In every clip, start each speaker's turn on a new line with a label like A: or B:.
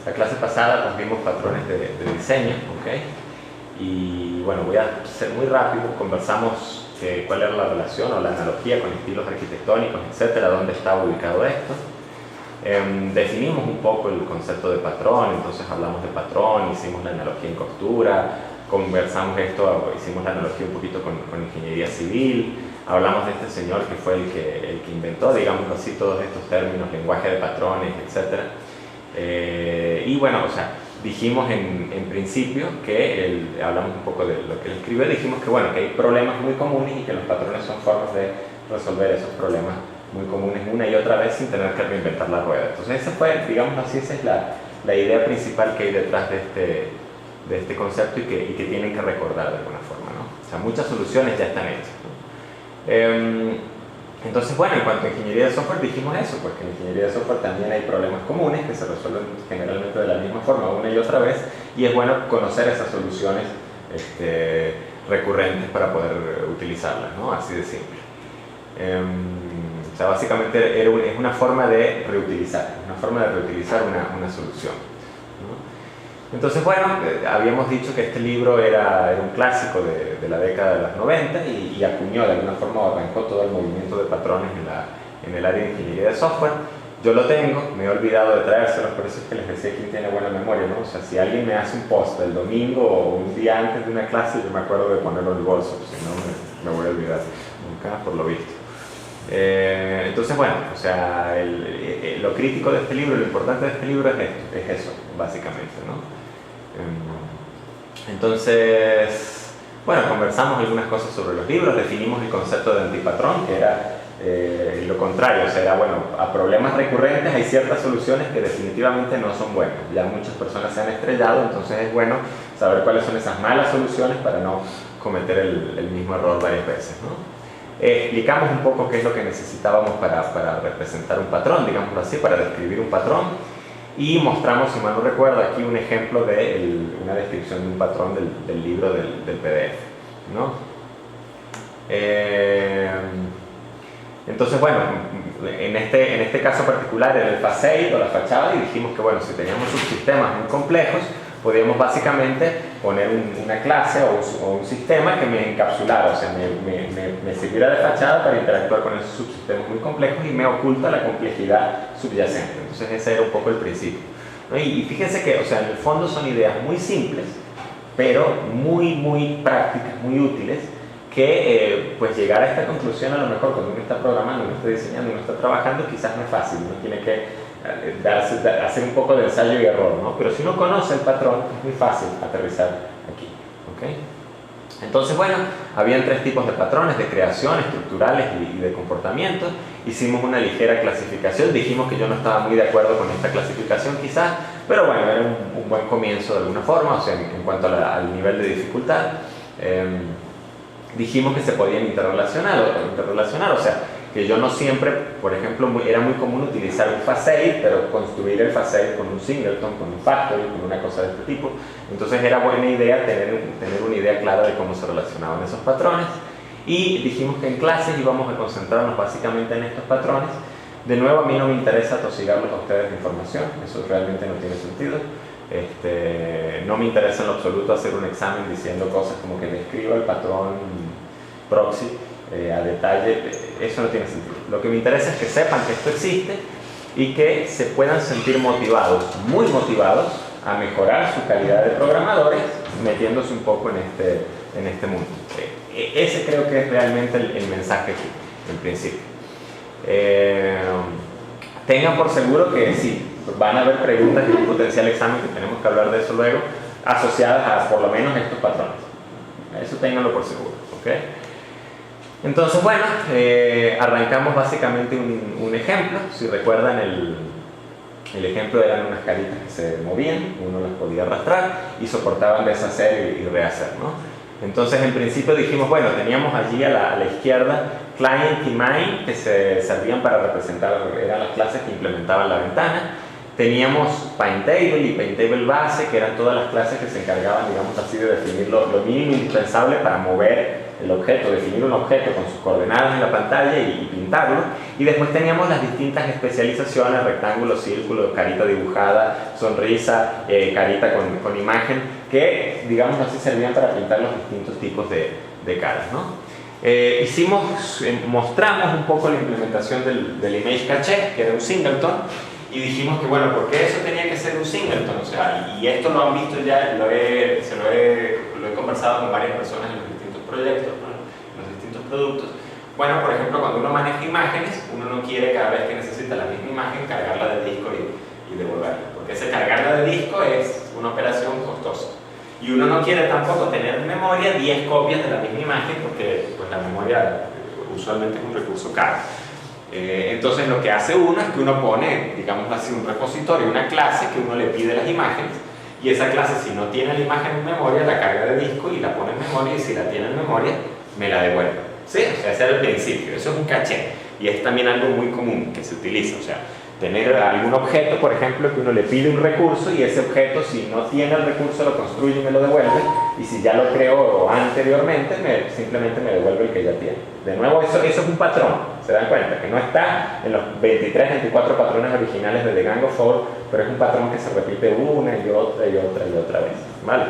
A: La clase pasada pues, vimos patrones de diseño, ¿ok? Y bueno, voy a ser muy rápido. Conversamos cuál era la relación o la analogía con estilos arquitectónicos, etcétera, dónde estaba ubicado esto. Definimos un poco el concepto de patrón, entonces hablamos de patrón, hicimos la analogía en costura, conversamos esto, hicimos la analogía un poquito con ingeniería civil, hablamos de este señor que fue el que inventó, digamos así, todos estos términos, lenguaje de patrones, etcétera. Y bueno, o sea, dijimos en principio que hablamos un poco de lo que él escribió, dijimos que bueno, que hay problemas muy comunes y que los patrones son formas de resolver esos problemas muy comunes una y otra vez sin tener que reinventar la rueda. Entonces esa fue, digamos así, esa es la idea principal que hay detrás de este concepto y que tienen que recordar de alguna forma, ¿no? O sea, muchas soluciones ya están hechas, ¿no? Entonces, bueno, en cuanto a ingeniería de software dijimos eso, porque en ingeniería de software también hay problemas comunes que se resuelven generalmente de la misma forma una y otra vez, y es bueno conocer esas soluciones recurrentes para poder utilizarlas, ¿no? Así de simple. O sea, básicamente es una forma de reutilizar, una solución, ¿no? Entonces, bueno, habíamos dicho que este libro era un clásico de la década de los 90 y acuñó de alguna forma o arrancó todo el movimiento de patrones en el área de ingeniería de software. Yo lo tengo, me he olvidado de traérselos, por eso es que les decía quién tiene buena memoria, ¿no? O sea, si alguien me hace un post el domingo o un día antes de una clase, yo me acuerdo de ponerlo en el bolso, si no me voy a olvidar, nunca, por lo visto. Entonces, bueno, o sea, lo crítico de este libro, lo importante de este libro es eso, básicamente, ¿no? Entonces, bueno, conversamos algunas cosas sobre los libros, definimos el concepto de antipatrón, que era lo contrario, o sea, era, bueno, a problemas recurrentes hay ciertas soluciones que definitivamente no son buenas. Ya muchas personas se han estrellado, entonces es bueno saber cuáles son esas malas soluciones para no cometer el mismo error varias veces, ¿no? Explicamos un poco qué es lo que necesitábamos para representar un patrón, digámoslo así, para describir un patrón, y mostramos, si mal no recuerdo, aquí un ejemplo de una descripción de un patrón del libro del PDF, ¿no? Entonces, bueno, en este caso particular era el facade o la fachada, y dijimos que, bueno, si teníamos subsistemas muy complejos, podíamos básicamente poner una clase o un sistema que me encapsulara, o sea, me sirviera de fachada para interactuar con esos subsistemas muy complejos y me oculta la complejidad subyacente. Entonces ese era un poco el principio, ¿no? Y fíjense que, o sea, en el fondo son ideas muy simples, pero muy prácticas, muy útiles, que pues llegar a esta conclusión a lo mejor cuando uno está programando, uno está diseñando, uno está trabajando, quizás no es fácil, uno tiene que hacer un poco de ensayo y error, ¿no? Pero si uno conoce el patrón, es muy fácil aterrizar aquí, ¿okay? Entonces, bueno, habían tres tipos de patrones, de creación, estructurales y de comportamiento. Hicimos una ligera clasificación, dijimos que yo no estaba muy de acuerdo con esta clasificación quizás, pero bueno, era un buen comienzo de alguna forma, o sea, en cuanto al nivel de dificultad. Dijimos que se podían interrelacionar, o sea, que yo no siempre, por ejemplo, era muy común utilizar un facade, pero construir el facade con un singleton, con un factory, con una cosa de este tipo. Entonces era buena idea tener una idea clara de cómo se relacionaban esos patrones. Y dijimos que en clases íbamos a concentrarnos básicamente en estos patrones. De nuevo, a mí no me interesa atosigarlos a ustedes de información, eso realmente no tiene sentido. No me interesa en lo absoluto hacer un examen diciendo cosas como que describa el patrón proxy a detalle, eso no tiene sentido. Lo que me interesa es que sepan que esto existe y que se puedan sentir motivados, muy motivados, a mejorar su calidad de programadores metiéndose un poco en este mundo. Ese creo que es realmente el mensaje aquí, en principio. Tengan por seguro que sí, van a haber preguntas en un potencial examen, que tenemos que hablar de eso luego, asociadas a por lo menos estos patrones. Eso ténganlo por seguro, ¿ok? Entonces, bueno, arrancamos básicamente un ejemplo. Si recuerdan, el ejemplo eran unas caritas que se movían, uno las podía arrastrar y soportaban deshacer y rehacer, ¿no? Entonces, en principio dijimos, bueno, teníamos allí a la izquierda client y main, que se servían para representar, eran las clases que implementaban la ventana. Teníamos paintable y paintable base, que eran todas las clases que se encargaban, digamos así, de definir lo mínimo indispensable para mover el objeto, definir un objeto con sus coordenadas en la pantalla y pintarlo. Y después teníamos las distintas especializaciones: rectángulo, círculo, carita dibujada, sonrisa, carita con imagen, que digamos así servían para pintar los distintos tipos de caras, ¿no? Mostramos un poco la implementación del Image Caché, que era un singleton, y dijimos que bueno, ¿por qué eso tenía que ser un singleton? O sea, y esto lo han visto ya, lo he conversado con varias personas en los distintos proyectos, ¿no? En los distintos productos. Bueno, por ejemplo, cuando uno maneja imágenes, uno no quiere cada vez que necesita la misma imagen cargarla de disco y devolverla, porque ese cargarla de disco es una operación costosa. Y uno no quiere tampoco tener en memoria 10 copias de la misma imagen, porque pues, la memoria usualmente es un recurso caro. Entonces lo que hace uno es que uno pone, digamos así, un repositorio, una clase que uno le pide las imágenes, y esa clase, si no tiene la imagen en memoria, la carga de disco y la pone en memoria, y si la tiene en memoria, me la devuelve. ¿Sí? O sea, ese era el principio. Eso es un caché, y es también algo muy común que se utiliza. O sea, tener algún objeto, por ejemplo, que uno le pide un recurso, y ese objeto, si no tiene el recurso, lo construye y me lo devuelve, y si ya lo creó anteriormente, simplemente me devuelve el que ya tiene. De nuevo, eso es un patrón. Se dan cuenta que no está en los 23, 24 patrones originales de The Gang of Four, pero es un patrón que se repite una y otra y otra y otra vez, ¿vale?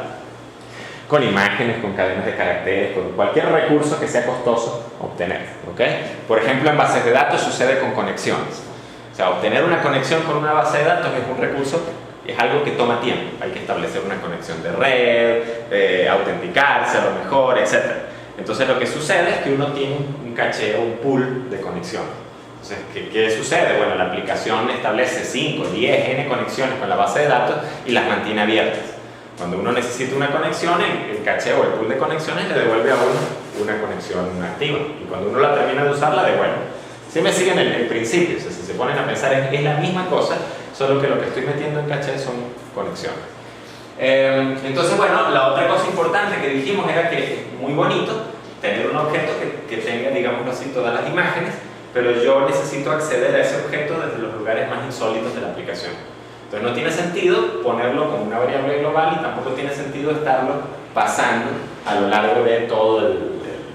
A: Con imágenes, con cadenas de caracteres, con cualquier recurso que sea costoso obtener, ¿ok? Por ejemplo, en bases de datos sucede con conexiones. O sea, obtener una conexión con una base de datos es un recurso, es algo que toma tiempo. Hay que establecer una conexión de red, autenticarse a lo mejor, etc. Entonces lo que sucede es que uno tiene un caché o un pool de conexiones. Entonces, ¿qué sucede? Bueno, la aplicación establece 5, 10, n conexiones con la base de datos y las mantiene abiertas. Cuando uno necesita una conexión, el caché o el pool de conexiones le devuelve a uno una conexión activa, y cuando uno la termina de usar, la devuelve. Si me siguen el principio, o sea, si se ponen a pensar, es la misma cosa, solo que lo que estoy metiendo en caché son conexiones. Entonces, bueno, la otra cosa importante que dijimos era que es muy bonito tener un objeto que tenga, digamos así, todas las imágenes, pero yo necesito acceder a ese objeto desde los lugares más insólitos de la aplicación. Entonces no tiene sentido ponerlo como una variable global, y tampoco tiene sentido estarlo pasando a lo largo de todo,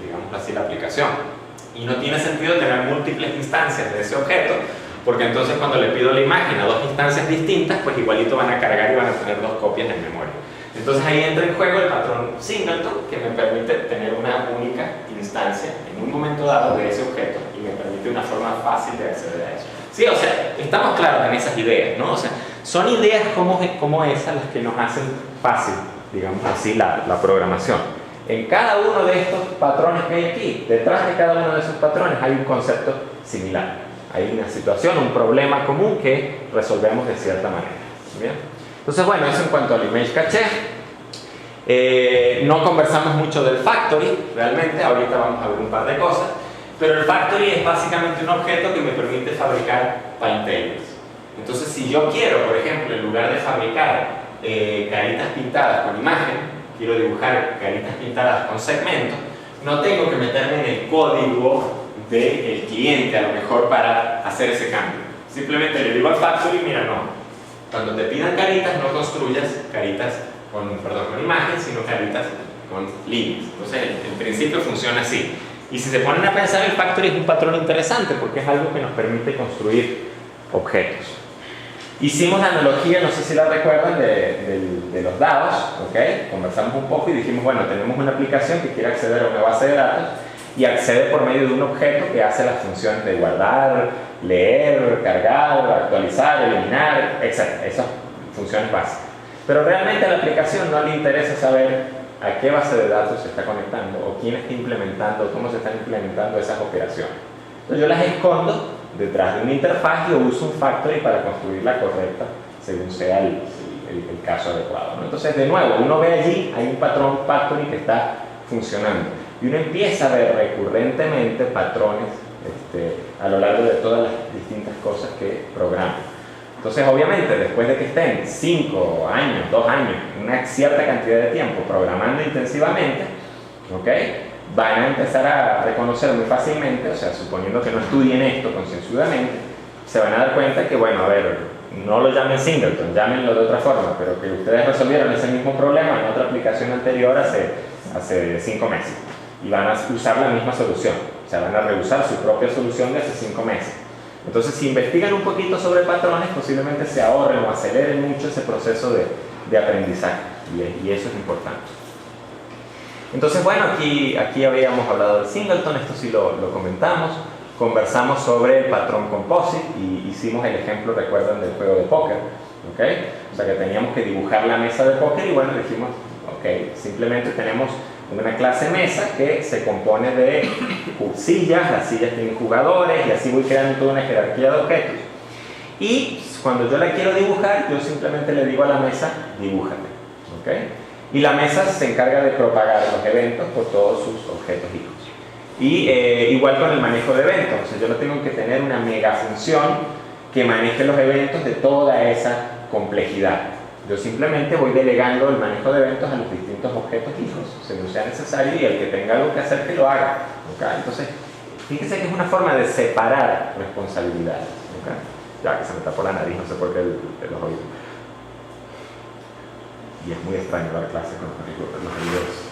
A: digamos así, la aplicación. Y no tiene sentido tener múltiples instancias de ese objeto, porque entonces cuando le pido la imagen a dos instancias distintas, pues igualito van a cargar y van a tener dos copias en memoria. Entonces ahí entra en juego el patrón singleton, que me permite tener una única instancia en un momento dado de ese objeto, y me permite una forma fácil de acceder a eso. Sí, o sea, estamos claros en esas ideas, ¿no? O sea, son ideas como esas las que nos hacen fácil, digamos así, la programación. En cada uno de estos patrones que hay aquí, detrás de cada uno de esos patrones hay un concepto similar. Hay una situación, un problema común que resolvemos de cierta manera. ¿Bien? Entonces, bueno, eso en cuanto al Image Caché. No conversamos mucho del Factory, realmente, ahorita vamos a ver un par de cosas, pero el Factory es básicamente un objeto que me permite fabricar timetables. Entonces, si yo quiero, por ejemplo, en lugar de fabricar caritas pintadas con imagen, quiero dibujar caritas pintadas con segmentos, no tengo que meterme en el código del cliente a lo mejor para hacer ese cambio. Simplemente le digo al Factory, mira, no, cuando te pidan caritas no construyas caritas con imagen, sino caritas con líneas. Entonces el principio funciona así. Y si se ponen a pensar, el Factory es un patrón interesante porque es algo que nos permite construir objetos. Hicimos la analogía, no sé si la recuerdan, de los dados, ¿ok? Conversamos un poco y dijimos, bueno, tenemos una aplicación que quiere acceder a una base de datos y accede por medio de un objeto que hace las funciones de guardar, leer, cargar, actualizar, eliminar, etc. Esas funciones básicas. Pero realmente a la aplicación no le interesa saber a qué base de datos se está conectando o quién está implementando, cómo se están implementando esas operaciones. Entonces yo las escondo detrás de una interfaz y uso un Factory para construirla correcta según sea el caso adecuado, ¿no? Entonces, de nuevo, uno ve allí, hay un patrón Factory que está funcionando y uno empieza a ver recurrentemente patrones a lo largo de todas las distintas cosas que programa. Entonces, obviamente, después de que estén 5 años, 2 años, una cierta cantidad de tiempo programando intensivamente, ¿ok?, van a empezar a reconocer muy fácilmente, o sea, suponiendo que no estudien esto concienzudamente, se van a dar cuenta que, bueno, a ver, no lo llamen singleton, llámenlo de otra forma, pero que ustedes resolvieron ese mismo problema en otra aplicación anterior hace 5 meses y van a usar la misma solución, o sea, van a reusar su propia solución de hace 5 meses. Entonces, si investigan un poquito sobre patrones, posiblemente se ahorren o aceleren mucho ese proceso de aprendizaje, y eso es importante. Entonces, bueno, aquí habíamos hablado del singleton, esto sí lo comentamos. Conversamos sobre el patrón composite y hicimos el ejemplo, recuerdan, del juego de póker, ¿ok? O sea que teníamos que dibujar la mesa de póker y bueno, dijimos, ok, simplemente tenemos una clase mesa que se compone de sillas, las sillas tienen jugadores y así voy creando toda una jerarquía de objetos. Y cuando yo la quiero dibujar, yo simplemente le digo a la mesa, dibújate, ¿ok? Y la mesa se encarga de propagar los eventos por todos sus objetos hijos. Y igual con el manejo de eventos, o sea, yo no tengo que tener una mega función que maneje los eventos de toda esa complejidad. Yo simplemente voy delegando el manejo de eventos a los distintos objetos hijos, según sea necesario, y el que tenga algo que hacer que lo haga, ¿okay? Entonces, fíjense que es una forma de separar responsabilidades, ¿okay? Ya que se me tapó la nariz, no sé por qué los oídos. Y es muy extraño dar clases con los oídos.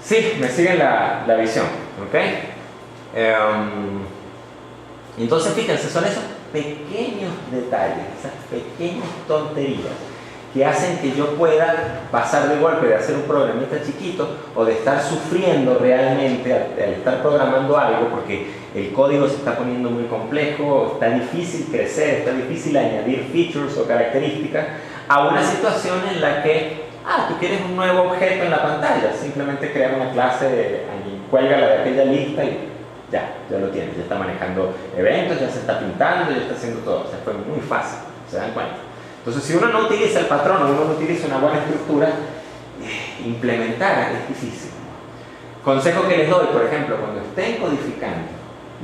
A: Sí, me siguen la visión, ¿ok? Entonces, fíjense, son esos pequeños detalles, esas pequeñas tonterías que hacen que yo pueda pasar de golpe de hacer un programita chiquito o de estar sufriendo realmente al estar programando algo porque el código se está poniendo muy complejo, está difícil crecer, está difícil añadir features o características a una situación en la que tú quieres un nuevo objeto en la pantalla, simplemente crea una clase, cuélgala de aquella lista y ya lo tienes, ya está manejando eventos, ya se está pintando, ya está haciendo todo, o sea, fue muy fácil, ¿se dan cuenta? Entonces, si uno no utiliza el patrón o uno no utiliza una buena estructura, implementar es difícil. Consejo que les doy, por ejemplo, cuando estén codificando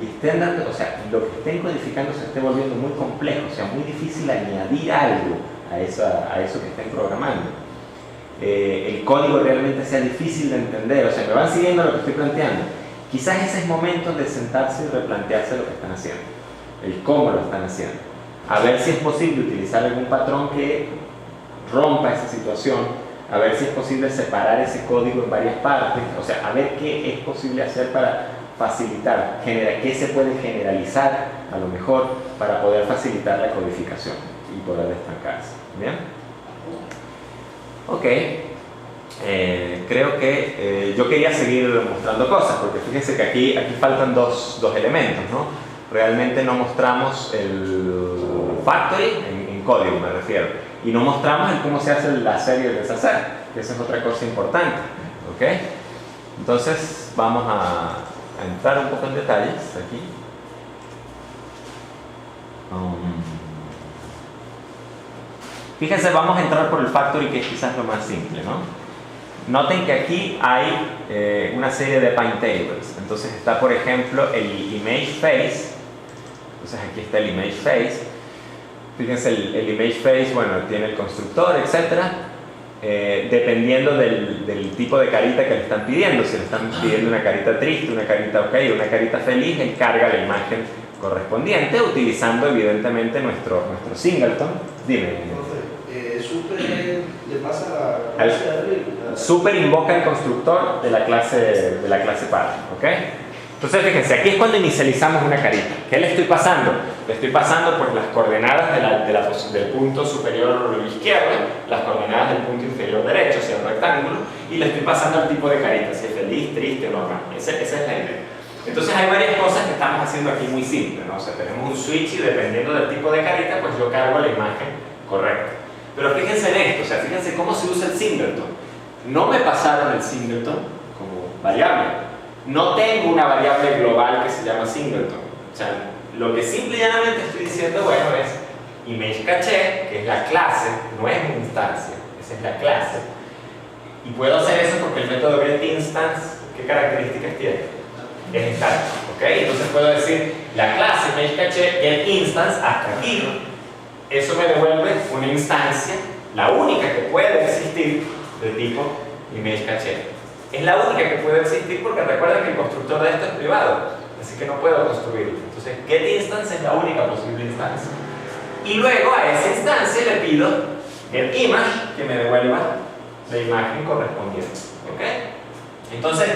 A: y estén dando, o sea, lo que estén codificando se esté volviendo muy complejo, o sea, muy difícil añadir algo a eso que estén programando. El código realmente sea difícil de entender, o sea, me van siguiendo lo que estoy planteando. Quizás ese es momento de sentarse y replantearse lo que están haciendo, el cómo lo están haciendo, a ver si es posible utilizar algún patrón que rompa esa situación, a ver si es posible separar ese código en varias partes, o sea, a ver qué es posible hacer para facilitar, qué se puede generalizar a lo mejor para poder facilitar la codificación y poder estancarse. ¿Bien? Ok, creo que yo quería seguir mostrando cosas, porque fíjense que aquí faltan dos elementos, ¿no? Realmente no mostramos el factory en código, me refiero, y no mostramos el cómo se hace el hacer y el deshacer, que esa es otra cosa importante, ¿ok? Entonces vamos a entrar un poco en detalles aquí. Fíjense, vamos a entrar por el factory, que es quizás lo más simple, ¿no? Noten que aquí hay una serie de pine tables. Entonces está, por ejemplo, el image face. Entonces aquí está el image face. Fíjense, el image face, bueno, tiene el constructor, etc. Dependiendo del tipo de carita que le están pidiendo. Si le están pidiendo una carita triste, una carita ok, una carita feliz, él carga la imagen correspondiente, utilizando evidentemente nuestro singleton. Dime.
B: Super le pasa a la
A: super invoca el constructor de la clase padre, ¿ok? Entonces fíjense, aquí es cuando inicializamos una carita. ¿Qué le estoy pasando? Le estoy pasando pues las coordenadas del punto superior izquierdo, las coordenadas del punto inferior derecho, hacia el rectángulo, y le estoy pasando el tipo de carita, si es feliz, triste o normal. Esa es la idea. Entonces hay varias cosas que estamos haciendo aquí muy simples, ¿no? O sea, tenemos un switch y dependiendo del tipo de carita, pues yo cargo la imagen correcta. Pero fíjense en esto, o sea, fíjense cómo se usa el singleton. No me pasaron el singleton como variable. No tengo una variable global que se llama singleton. O sea, lo que simple y llanamente estoy diciendo, bueno, es ImageCache, que es la clase, no es una instancia, esa es la clase. Y puedo hacer eso porque el método getInstance, ¿qué características tiene? Es estático, ¿ok? Entonces puedo decir, la clase ImageCache getInstance hasta aquí. Eso me devuelve una instancia, la única que puede existir de tipo ImageCache. Es la única que puede existir porque recuerden que el constructor de esto es privado, así que no puedo construirlo. Entonces, getInstance es la única posible instancia. Y luego a esa instancia le pido getImage que me devuelva la imagen correspondiente. ¿Ok? Entonces,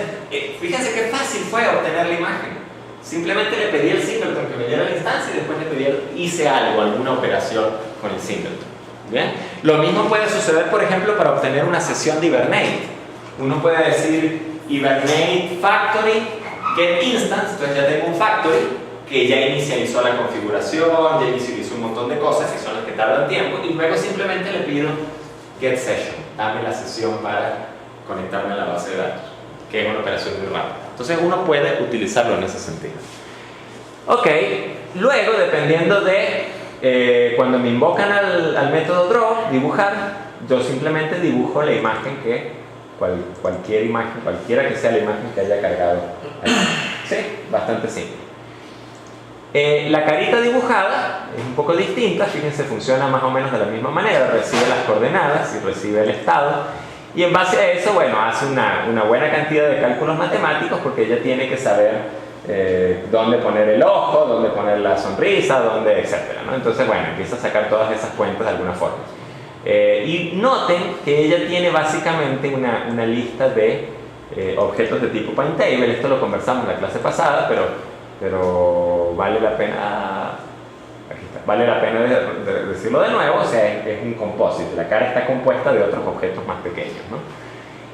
A: fíjense qué fácil fue obtener la imagen. simplemente le pedí el singleton que me diera la instancia y después le pedí hice algo, alguna operación con el singleton. ¿Bien? Lo mismo puede suceder, por ejemplo, para obtener una sesión de Hibernate. Uno puede decir Hibernate factory get instance, entonces ya tengo un factory que ya inicializó la configuración, ya inicializó un montón de cosas que son las que tardan tiempo, y luego simplemente le pido get session, dame la sesión para conectarme a la base de datos, que es una operación muy rápida. Entonces uno puede utilizarlo en ese sentido. Ok, luego dependiendo de cuando me invocan al método draw, dibujar, yo simplemente dibujo la imagen que cualquier imagen, cualquiera que sea la imagen que haya cargado ahí. Sí, bastante simple. La carita dibujada es un poco distinta, fíjense, funciona más o menos de la misma manera, recibe las coordenadas y recibe el estado, y en base a eso, bueno, hace una buena cantidad de cálculos matemáticos porque ella tiene que saber dónde poner el ojo, dónde poner la sonrisa, dónde, etcétera, ¿no? Entonces, bueno, empieza a sacar todas esas cuentas de alguna forma. Y noten que ella tiene básicamente una lista de objetos de tipo PinTable. Esto lo conversamos en la clase pasada, pero vale la pena, aquí está, vale la pena decirlo de nuevo. O sea, es un composite, la cara está compuesta de otros objetos más pequeños, ¿no?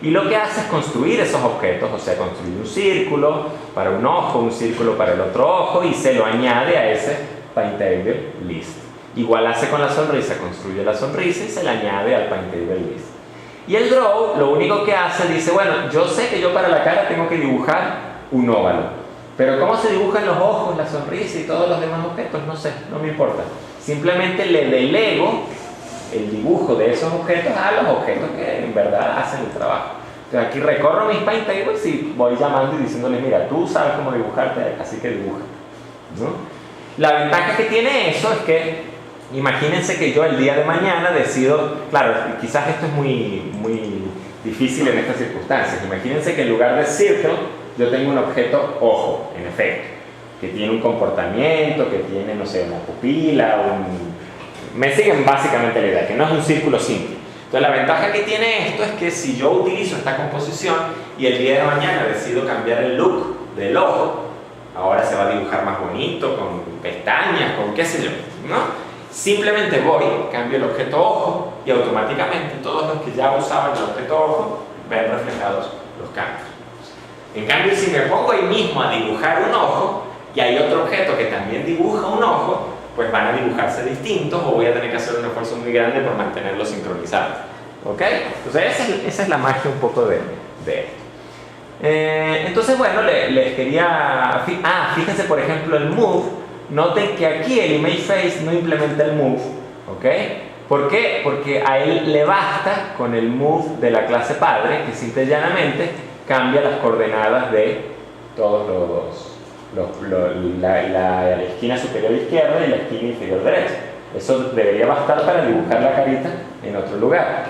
A: Y lo que hace es construir esos objetos, o sea, construir un círculo para un ojo, un círculo para el otro ojo, y se lo añade a ese PinTable list. Igual hace con la sonrisa, construye la sonrisa y se la añade al PinTable list. Y el draw lo único que hace, dice, bueno, yo sé que yo para la cara tengo que dibujar un óvalo, pero cómo se dibujan los ojos, la sonrisa y todos los demás objetos, no sé, no me importa. Simplemente le delego el dibujo de esos objetos a los objetos que en verdad hacen el trabajo. Entonces aquí recorro mis PinTables y voy llamando y diciéndoles, mira, tú sabes cómo dibujarte, así que dibuja, ¿no? La ventaja que tiene eso es que, imagínense que yo el día de mañana decido, claro, quizás esto es muy difícil en estas circunstancias, imagínense que en lugar de circle, yo tengo un objeto ojo, en efecto, que tiene un comportamiento, que tiene, no sé, una pupila, me siguen básicamente la idea, que no es un círculo simple. Entonces la ventaja que tiene esto es que si yo utilizo esta composición y el día de mañana decido cambiar el look del ojo, ahora se va a dibujar más bonito, con pestañas, con qué sé yo, ¿no? Simplemente voy, cambio el objeto ojo y automáticamente todos los que ya usaban el objeto ojo ven reflejados los cambios. En cambio, si me pongo ahí mismo a dibujar un ojo y hay otro objeto que también dibuja un ojo, pues van a dibujarse distintos o voy a tener que hacer un esfuerzo muy grande por mantenerlos sincronizados. ¿Ok? Entonces esa es la magia un poco de esto. Entonces, bueno, les quería... fíjense por ejemplo el move. Noten que aquí el ImageFace no implementa el move. ¿Ok? ¿Por qué? Porque a él le basta con el move de la clase padre, que simple y llanamente cambia las coordenadas de todos la esquina superior izquierda y la esquina inferior derecha. Eso debería bastar para dibujar la carita en otro lugar.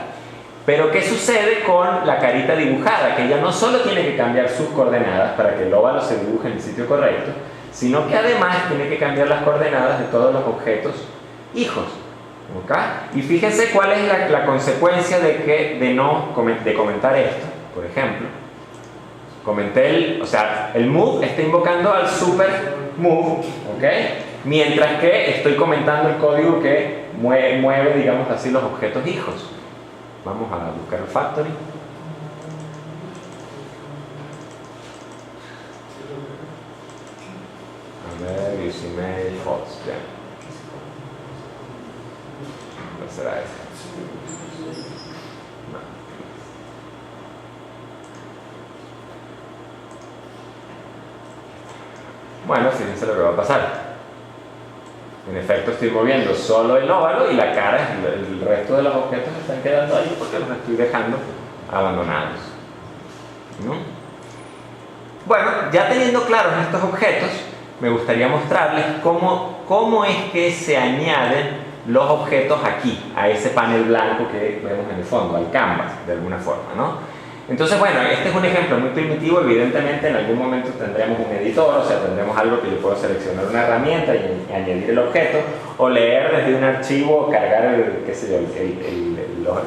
A: Pero ¿qué sucede con la carita dibujada? Que ella no solo tiene que cambiar sus coordenadas para que el óvalo se dibuje en el sitio correcto, sino que además tiene que cambiar las coordenadas de todos los objetos hijos. ¿Okay? Y fíjense cuál es la consecuencia de comentar esto. Por ejemplo, comenté el move está invocando al super move, ¿ok? Mientras que estoy comentando el código que mueve, digamos así, los objetos hijos. Vamos a buscar el factory. A ver, use email, hots, ya. ¿Cuál será este? Bueno, fíjense lo que va a pasar. En efecto, estoy moviendo solo el óvalo y la cara, el resto de los objetos están quedando ahí porque los estoy dejando abandonados, ¿no? Bueno, ya teniendo claros estos objetos, me gustaría mostrarles cómo es que se añaden los objetos aquí, a ese panel blanco que vemos en el fondo, al canvas, de alguna forma, ¿no? Entonces, bueno, este es un ejemplo muy primitivo. Evidentemente en algún momento tendremos un editor, o sea, tendremos algo que yo puedo seleccionar una herramienta y añadir el objeto, o leer desde un archivo, cargar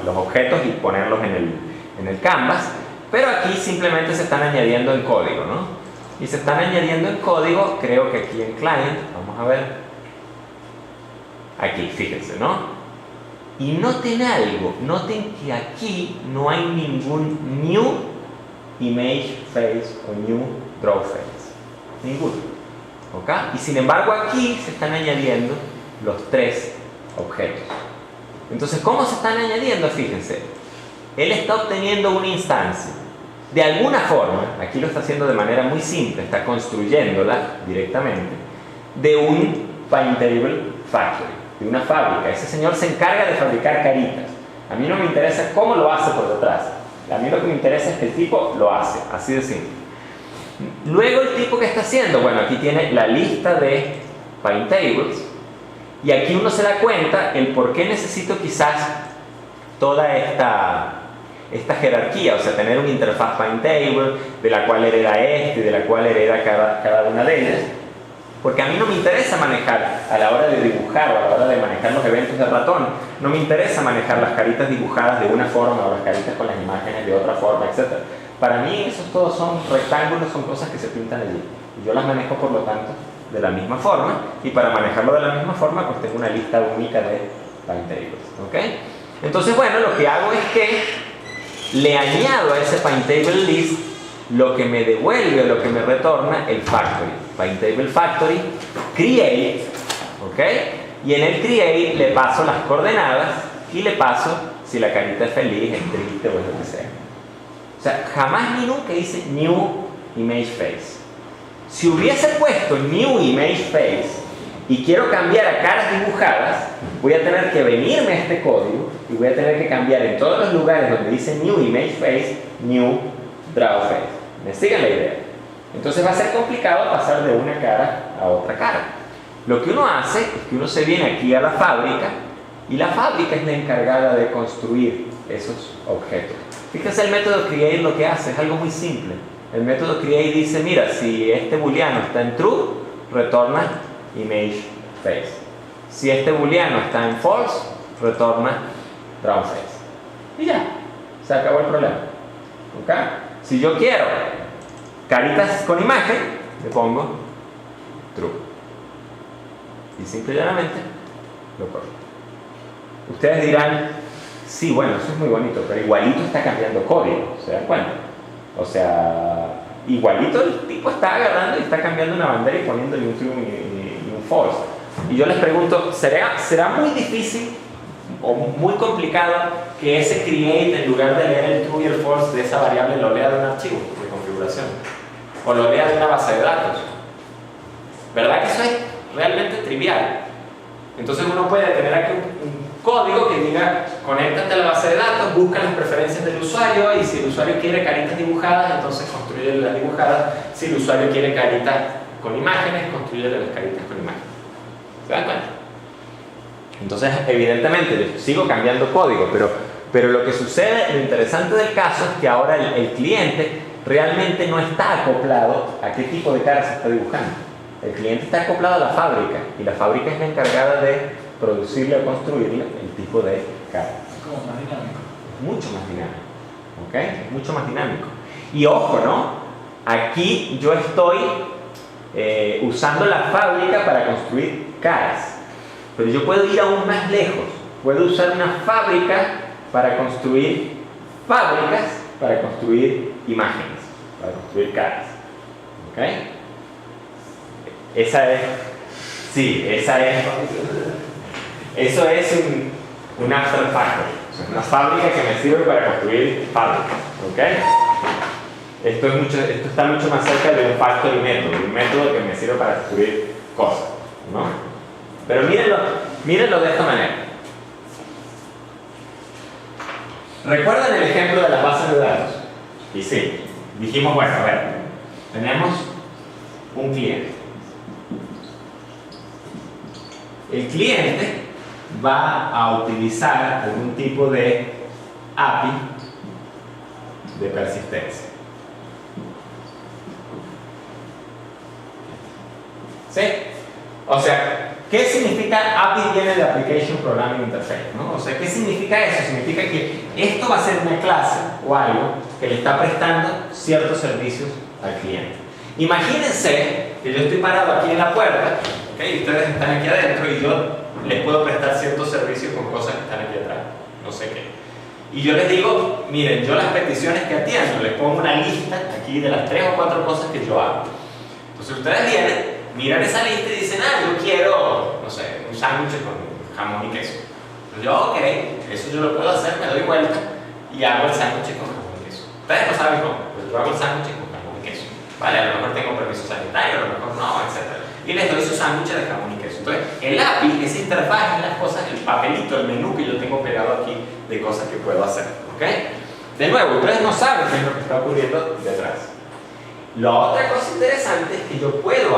A: los objetos y ponerlos en el canvas, pero aquí simplemente se están añadiendo en código, ¿no? y se están añadiendo en código, creo que aquí en client, vamos a ver, aquí, fíjense, ¿no? Y noten algo, noten que aquí no hay ningún new image face o new draw face, ninguno, ¿ok? Y sin embargo aquí se están añadiendo los tres objetos. Entonces, ¿cómo se están añadiendo? Fíjense, él está obteniendo una instancia. De alguna forma, aquí lo está haciendo de manera muy simple, está construyéndola directamente de un Paintable Factory, de una fábrica. Ese señor se encarga de fabricar caritas. A mí no me interesa cómo lo hace por detrás. A mí lo que me interesa es que el tipo lo hace, así de simple. Luego, el tipo, ¿qué está haciendo? Bueno, aquí tiene la lista de Paintables y aquí uno se da cuenta el por qué necesito quizás toda esta jerarquía, o sea, tener una interfaz Paintable de la cual hereda y de la cual hereda cada una de ellas, porque a mí no me interesa manejar a la hora de dibujar o a la hora de manejar los eventos de ratón, no me interesa manejar las caritas dibujadas de una forma o las caritas con las imágenes de otra forma, etc. Para mí esos todos son rectángulos, son cosas que se pintan allí y yo las manejo por lo tanto de la misma forma, y para manejarlo de la misma forma pues tengo una lista única de Paintables, ¿ok? Entonces, bueno, lo que hago es que le añado a ese Paintable List lo que me devuelve o lo que me retorna el Factory. Paintable Factory, Create, ¿ok? Y en el Create le paso las coordenadas y le paso si la carita es feliz, es triste o es lo que sea. O sea, jamás ni nunca hice New Image Face. Si hubiese puesto New Image Face y quiero cambiar a caras dibujadas, voy a tener que venirme a este código y voy a tener que cambiar en todos los lugares donde dice New Image Face, New Draw Face. ¿Me siguen la idea? Entonces va a ser complicado pasar de una cara a otra cara. Lo que uno hace es que uno se viene aquí a la fábrica y la fábrica es la encargada de construir esos objetos. Fíjense, el método Create lo que hace es algo muy simple. El método Create dice, mira, si este booleano está en True, retorna Image Face. Si este booleano está en False, retorna Draw Face. Y ya, se acabó el problema. ¿Ok? Si yo quiero caritas con imagen, le pongo True. Y simple y llanamente lo corto. Ustedes dirán, sí, bueno, eso es muy bonito, pero igualito está cambiando código, ¿se dan cuenta? O sea, igualito el tipo está agarrando y está cambiando una bandera y poniéndole un true y un false. Y yo les pregunto, ¿será muy difícil o muy complicado que ese create, en lugar de leer el true y el false de esa variable, lo lea de un archivo de configuración? O lo lea de una base de datos. ¿Verdad que eso es realmente trivial? Entonces uno puede tener aquí un código que diga, conéctate a la base de datos, busca las preferencias del usuario y si el usuario quiere caritas dibujadas, entonces construye las dibujadas. Si el usuario quiere caritas con imágenes, construye las caritas con imágenes. ¿Se dan cuenta? Entonces, evidentemente, yo sigo cambiando código, pero lo que sucede, lo interesante del caso es que ahora el cliente realmente no está acoplado a qué tipo de cara se está dibujando. El cliente está acoplado a la fábrica y la fábrica es la encargada de producirle o construirle el tipo de cara.
B: Es como más dinámico.
A: Mucho más dinámico. ¿Ok? Es mucho más dinámico. Y ojo, ¿no? Aquí yo estoy usando la fábrica para construir caras. Pero yo puedo ir aún más lejos. Puedo usar una fábrica para construir fábricas, para construir imágenes, para construir caras. ¿Ok? Esa es. Sí, esa es. Eso es un after factory. O sea, una fábrica que me sirve para construir fábricas. ¿Ok? Esto está mucho más cerca de un factory método, un método que me sirve para construir cosas, ¿no? Pero mírenlo de esta manera. ¿Recuerdan el ejemplo de las bases de datos? Y sí, dijimos, bueno, a ver, tenemos un cliente. El cliente va a utilizar algún tipo de API de persistencia. ¿Sí? O sea, ¿qué significa API? Viene de Application Programming Interface, ¿no? O sea, ¿qué significa eso? Significa que esto va a ser una clase o algo que le está prestando ciertos servicios al cliente. Imagínense que yo estoy parado aquí en la puerta, ¿okay? Y ustedes están aquí adentro y yo les puedo prestar ciertos servicios con cosas que están aquí atrás, no sé qué. Y yo les digo, miren, yo las peticiones que atiendo, les pongo una lista aquí de las 3 o 4 cosas que yo hago. Entonces ustedes vienen, miran esa lista y dicen, yo quiero, no sé, un sándwich con jamón y queso. Entonces yo, ok, eso yo lo puedo hacer, me doy vuelta y hago el sándwich con jamón y queso. Ustedes no saben cómo, pues yo hago el sándwich con jamón y queso. Vale, a lo mejor tengo permiso sanitario, a lo mejor no, etc. Y les doy su sándwich de jamón y queso. Entonces, el API, esa interfaz, es las cosas, el papelito, el menú que yo tengo pegado aquí de cosas que puedo hacer. ¿Ok? De nuevo, ustedes no saben qué es lo que está ocurriendo detrás. La otra cosa interesante es que yo puedo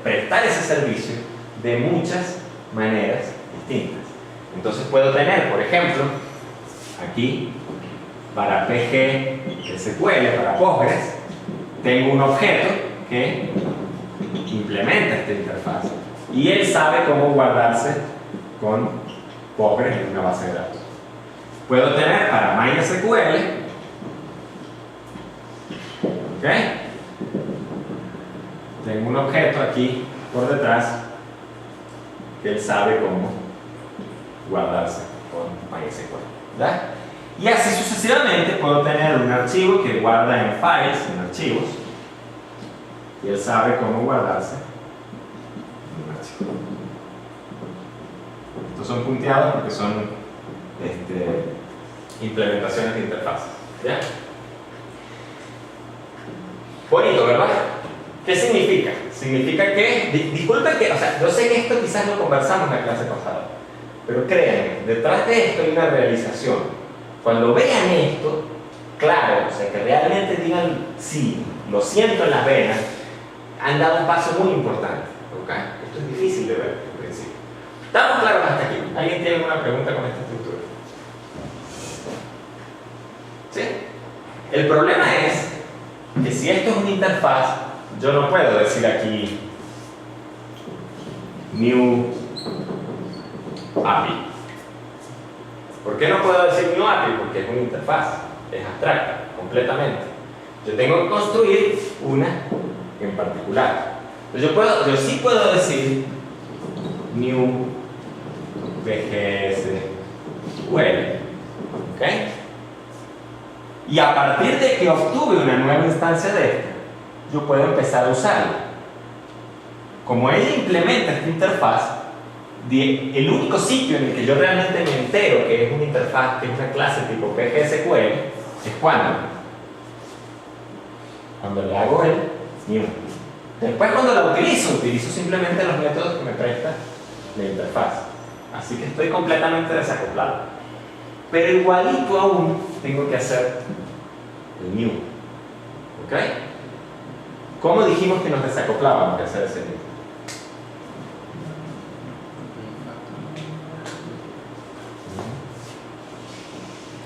A: prestar ese servicio de muchas maneras distintas. Entonces puedo tener, por ejemplo, aquí, para PGSQL, para Postgres, tengo un objeto que implementa esta interfaz y él sabe cómo guardarse con Postgres en una base de datos. Puedo tener para MySQL, ¿ok? Tengo un objeto aquí por detrás que él sabe cómo guardarse con MySQL, ¿verdad? Y así sucesivamente puedo tener un archivo que guarda en files, en archivos, y él sabe cómo guardarse en un archivo. Estos son punteados porque son implementaciones de interfaces. ¿Ya? Bonito, ¿verdad? ¿Qué significa? Significa que, disculpen que, o sea, yo sé que esto quizás lo conversamos en la clase pasada, pero créanme, detrás de esto hay una realización. Cuando vean esto, claro, o sea, que realmente digan, sí, lo siento en las venas, han dado un paso muy importante. ¿Okay? Esto es difícil de ver en principio. ¿Estamos claros hasta aquí? ¿Alguien tiene alguna pregunta con esta estructura? ¿Sí? El problema es que si esto es una interfaz, yo no puedo decir aquí new API. ¿Por qué no puedo decir new API? Porque es una interfaz, es abstracta, completamente. Yo tengo que construir una en particular. Entonces yo sí puedo decir new PGSQL, ¿ok? Y a partir de que obtuve una nueva instancia de esta, yo puedo empezar a usarla. Como ella implementa esta interfaz, el único sitio en el que yo realmente me entero que es una interfaz, que es una clase tipo PGSQL, es cuando le hago el new. Después cuando la utilizo simplemente los métodos que me presta la interfaz. Así que estoy completamente desacoplado. Pero igualito aún tengo que hacer el new. ¿Ok? ¿Cómo dijimos que nos desacoplábamos de hacer ese new?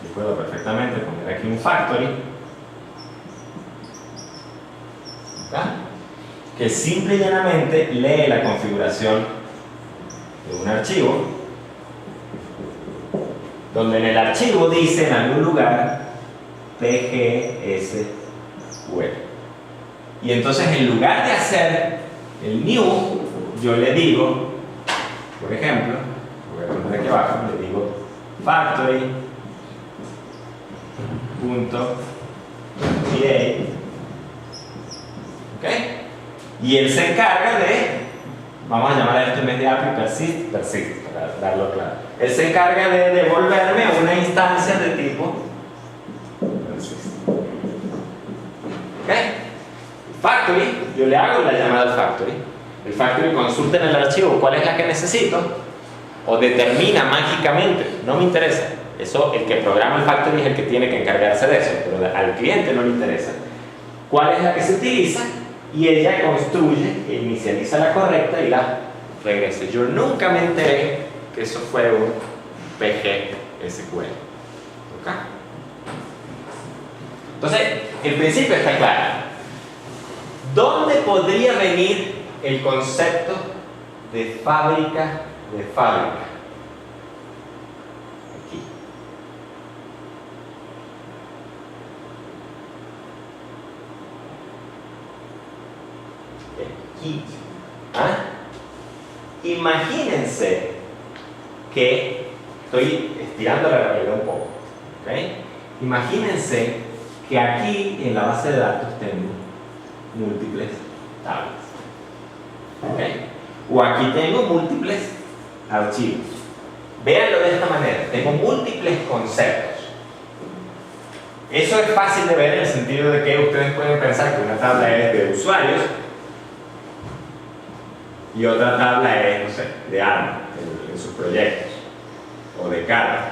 A: Yo puedo perfectamente poner aquí un factory, ¿ok? Que simple y llanamente lee la configuración de un archivo, donde en el archivo dice en algún lugar PGSQL. Y entonces en lugar de hacer el new, yo le digo, por ejemplo, voy a poner aquí abajo, le digo factory.create, ¿ok? Y él se encarga de, vamos a llamar a esto en vez de API persist, para darlo claro. Él se encarga de devolverme una instancia de tipo persist. ¿Ok? Factory, yo le hago la llamada al factory. El factory consulta en el archivo cuál es la que necesito o determina mágicamente, no me interesa. Eso, el que programa el factory es el que tiene que encargarse de eso, pero al cliente no le interesa. ¿Cuál es la que se utiliza? Y ella construye, inicializa la correcta y la regresa. Yo nunca me enteré que eso fue un PGSQL. ¿Ok? Entonces, el principio está claro. ¿Dónde podría venir el concepto de fábrica de fábrica? Aquí. kit. ¿Ah? Imagínense que estoy estirando la realidad un poco. ¿Okay? Imagínense que aquí en la base de datos tengo múltiples tablas. ¿Okay? O aquí tengo múltiples archivos. Véanlo de esta manera. Tengo múltiples conceptos. Eso es fácil de ver en el sentido de que ustedes pueden pensar que una tabla es de usuarios y otra tabla es, no sé, de armas en sus proyectos o de carga.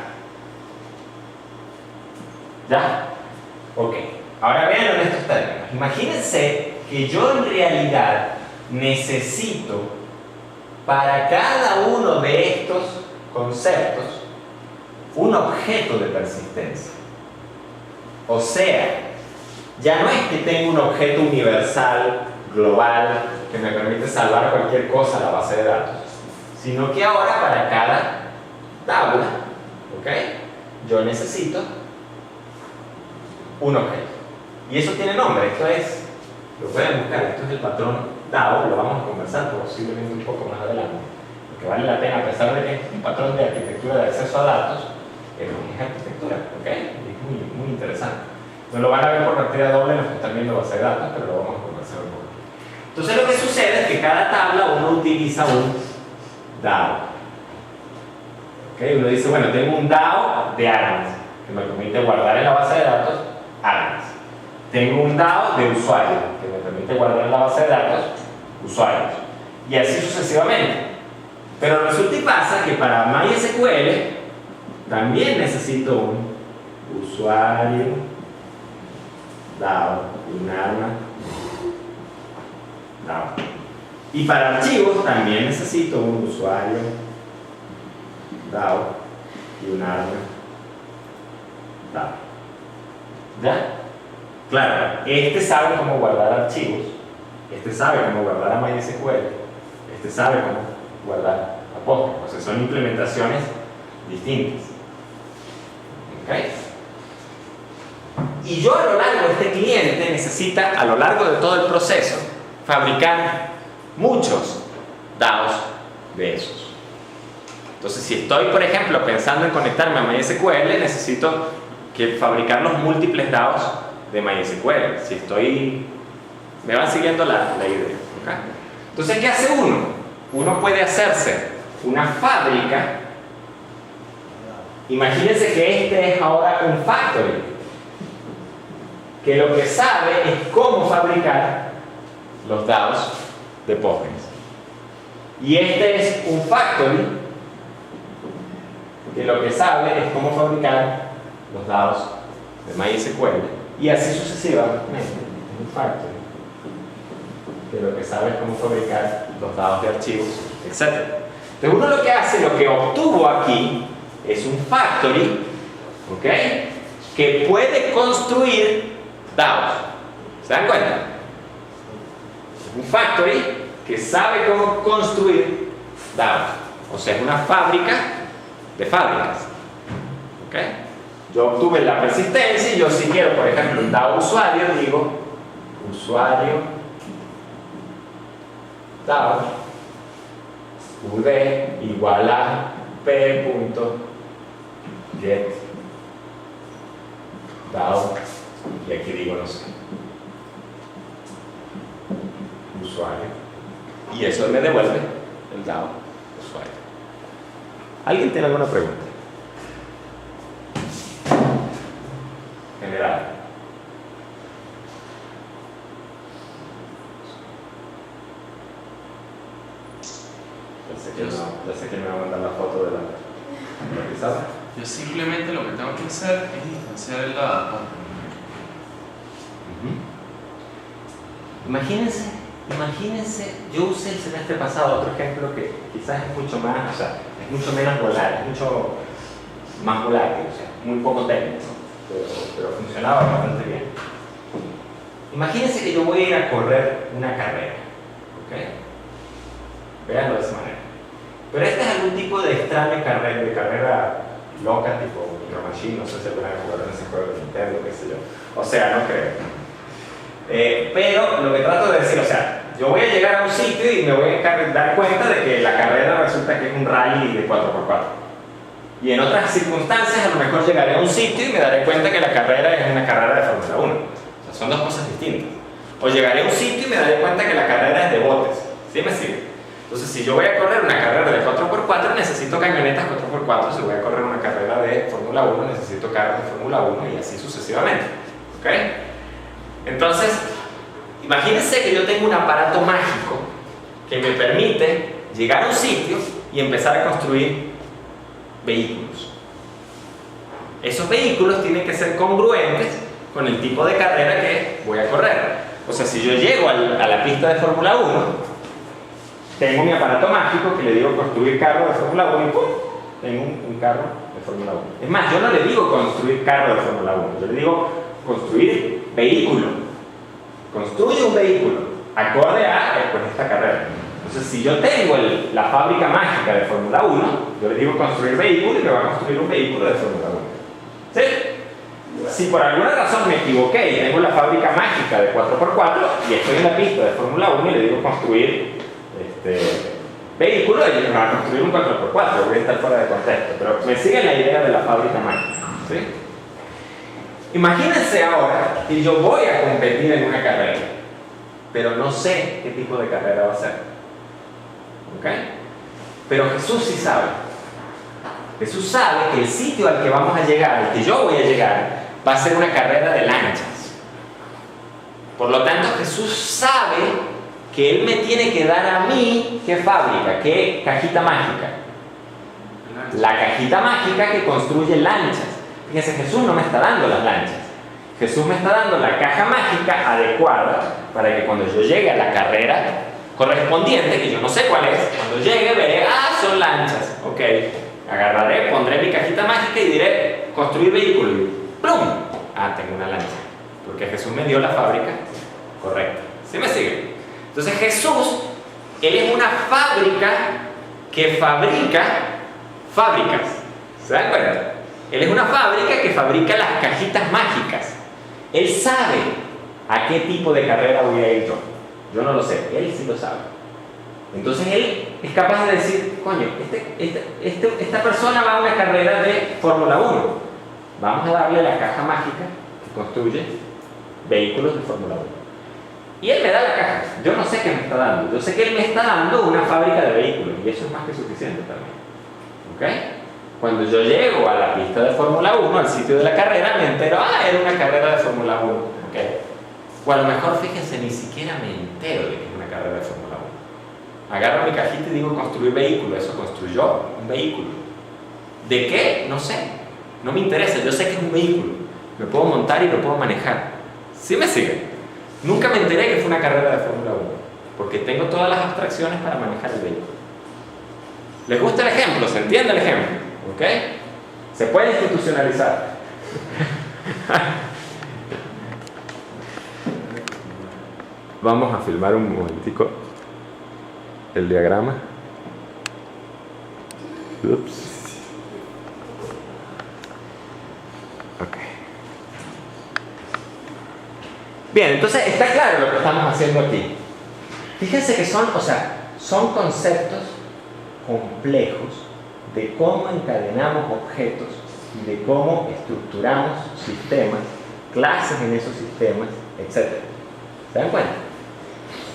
A: ¿Ya? Ok. Ahora vean en estos términos. Imagínense que yo en realidad necesito para cada uno de estos conceptos un objeto de persistencia. O sea, ya no es que tengo un objeto universal, global, que me permite salvar cualquier cosa a la base de datos, sino que ahora para cada tabla, ¿ok?, yo necesito un objeto. Y eso tiene nombre, esto es, lo pueden buscar, esto es el patrón DAO, lo vamos a conversar posiblemente un poco más adelante, porque vale la pena, a pesar de que es un patrón de arquitectura de acceso a datos, es arquitectura, ¿ok? Y es muy interesante. No lo van a ver por partida doble en los que están viendo base de datos, pero lo vamos a conversar un poco. Entonces lo que sucede es que cada tabla uno utiliza un DAO. ¿Okay? Uno dice, bueno, tengo un DAO de armas, que me permite guardar en la base de datos armas. Tengo un DAO de usuarios, que me permite guardar en la base de datos usuarios. Y así sucesivamente. Pero resulta y pasa que para MySQL también necesito un usuario DAO y un arma DAO. Y para archivos también necesito un usuario DAO y un arma DAO. ¿Ya? Claro, este sabe cómo guardar archivos, este sabe cómo guardar a MySQL, este sabe cómo guardar a Postgres. O sea, son implementaciones distintas. ¿Ok? Y yo a lo largo, este cliente necesita a lo largo de todo el proceso fabricar muchos DAOs de esos. Entonces, si estoy, por ejemplo, pensando en conectarme a MySQL, necesito fabricar los múltiples DAOs de MySQL. Si estoy... me van siguiendo la idea. ¿Okay? Entonces, ¿qué hace uno? Uno puede hacerse una fábrica. Imagínense que este es ahora un factory, que lo que sabe es cómo fabricar los DAOs de Postgres. Y este es un factory, que lo que sabe es cómo fabricar los DAOs de MySQL. Y así sucesivamente. Un factory, que lo que sabe es cómo fabricar los DAOs de archivos, etc. Entonces uno lo que hace, lo que obtuvo aquí, es un factory, ¿ok?, que puede construir DAOs. ¿Se dan cuenta? Un factory que sabe cómo construir DAOs. O sea, es una fábrica de fábricas. ¿Ok? Yo obtuve la persistencia y yo, si quiero, por ejemplo, un DAO usuario, digo usuario DAO ud igual a p.get DAO, y aquí digo, no sé, usuario, y eso me devuelve el DAO usuario. ¿Alguien tiene alguna pregunta? General. Ya sé que me va a mandar la foto de la pizarra.
C: Yo simplemente lo que tengo que hacer es distanciar el dado.
A: Imagínense, yo usé el semestre pasado otro ejemplo que quizás es mucho más, o sea, es mucho menos volátil, es mucho más volátil, o sea, muy poco técnico, pero funcionaba bastante bien. Imagínense que yo voy a ir a correr una carrera, ¿ok? Véanlo de esa manera. Pero este es algún tipo de extraña carrera loca, tipo Micro Machine, no sé si alguna vez jugaron ese juego de Nintendo, qué sé yo. O sea, no creo. Pero lo que trato de decir, o sea, yo voy a llegar a un sitio y me voy a dar cuenta de que la carrera resulta que es un rally de 4x4. Y en otras circunstancias a lo mejor llegaré a un sitio y me daré cuenta que la carrera es una carrera de Fórmula 1. O sea, son dos cosas distintas. O llegaré a un sitio y me daré cuenta que la carrera es de botes. ¿Sí me sigue? Entonces, si yo voy a correr una carrera de 4x4, necesito camionetas 4x4. Si voy a correr una carrera de Fórmula 1, necesito carros de Fórmula 1 y así sucesivamente. ¿Ok? Entonces, imagínense que yo tengo un aparato mágico que me permite llegar a un sitio y empezar a construir vehículos. Esos vehículos tienen que ser congruentes con el tipo de carrera que voy a correr. O sea, si yo llego a la pista de Fórmula 1, tengo mi aparato mágico que le digo construir carro de Fórmula 1 y ¡pum! Tengo un carro de Fórmula 1. Es más, yo no le digo construir carro de Fórmula 1, yo le digo construir vehículo. Construye un vehículo acorde a esta carrera. Entonces, si yo tengo la fábrica mágica de Fórmula 1, yo le digo construir vehículo y me va a construir un vehículo de Fórmula 1. ¿Sí? Si por alguna razón me equivoqué y tengo la fábrica mágica de 4x4 y estoy en la pista de Fórmula 1 y le digo construir vehículo, y me va a construir un 4x4, voy a estar fuera de contexto, pero me sigue la idea de la fábrica mágica. ¿Sí? Imagínense ahora que yo voy a competir en una carrera, pero no sé qué tipo de carrera va a ser. ¿Ok? Pero Jesús sí sabe. Jesús sabe que el sitio al que vamos a llegar, al que yo voy a llegar, va a ser una carrera de lanchas. Por lo tanto, Jesús sabe que Él me tiene que dar a mí, ¿qué fábrica? ¿Qué cajita mágica? La cajita mágica que construye lanchas. Fíjense, Jesús no me está dando las lanchas. Jesús me está dando la caja mágica adecuada para que cuando yo llegue a la carrera correspondiente, que yo no sé cuál es, cuando llegue veré, son lanchas. Ok, agarraré, pondré mi cajita mágica y diré, construir vehículo. Y ¡plum! Tengo una lancha. Porque Jesús me dio la fábrica correcta. ¿Sí me sigue? Entonces Jesús, Él es una fábrica que fabrica fábricas. ¿Se dan cuenta? Él es una fábrica que fabrica las cajitas mágicas. Él sabe a qué tipo de carrera voy a ir yo. Yo no lo sé, Él sí lo sabe. Entonces Él es capaz de decir, coño, esta persona va a una carrera de Fórmula 1. Vamos a darle la caja mágica que construye vehículos de Fórmula 1. Y Él me da la caja. Yo no sé qué me está dando. Yo sé que Él me está dando una fábrica de vehículos. Y eso es más que suficiente también. ¿Ok? Cuando yo llego a la pista de Fórmula 1, al sitio de la carrera, me entero, era una carrera de Fórmula 1. ¿Ok? O a lo mejor, fíjense, ni siquiera me entero de que es una carrera de Fórmula 1. Agarro mi cajita y digo construir vehículo. Eso construyó un vehículo. ¿De qué? No sé. No me interesa. Yo sé que es un vehículo. Me puedo montar y lo puedo manejar. ¿Sí me siguen? Nunca me enteré que fue una carrera de Fórmula 1, porque tengo todas las abstracciones para manejar el vehículo. ¿Les gusta el ejemplo? ¿Se entiende el ejemplo? ¿Ok? Se puede institucionalizar. Vamos a filmar un momentico el diagrama. Ups. Ok. Bien, entonces está claro lo que estamos haciendo aquí. Fíjense que son conceptos complejos de cómo encadenamos objetos y de cómo estructuramos sistemas, clases en esos sistemas, etc. ¿Se dan cuenta?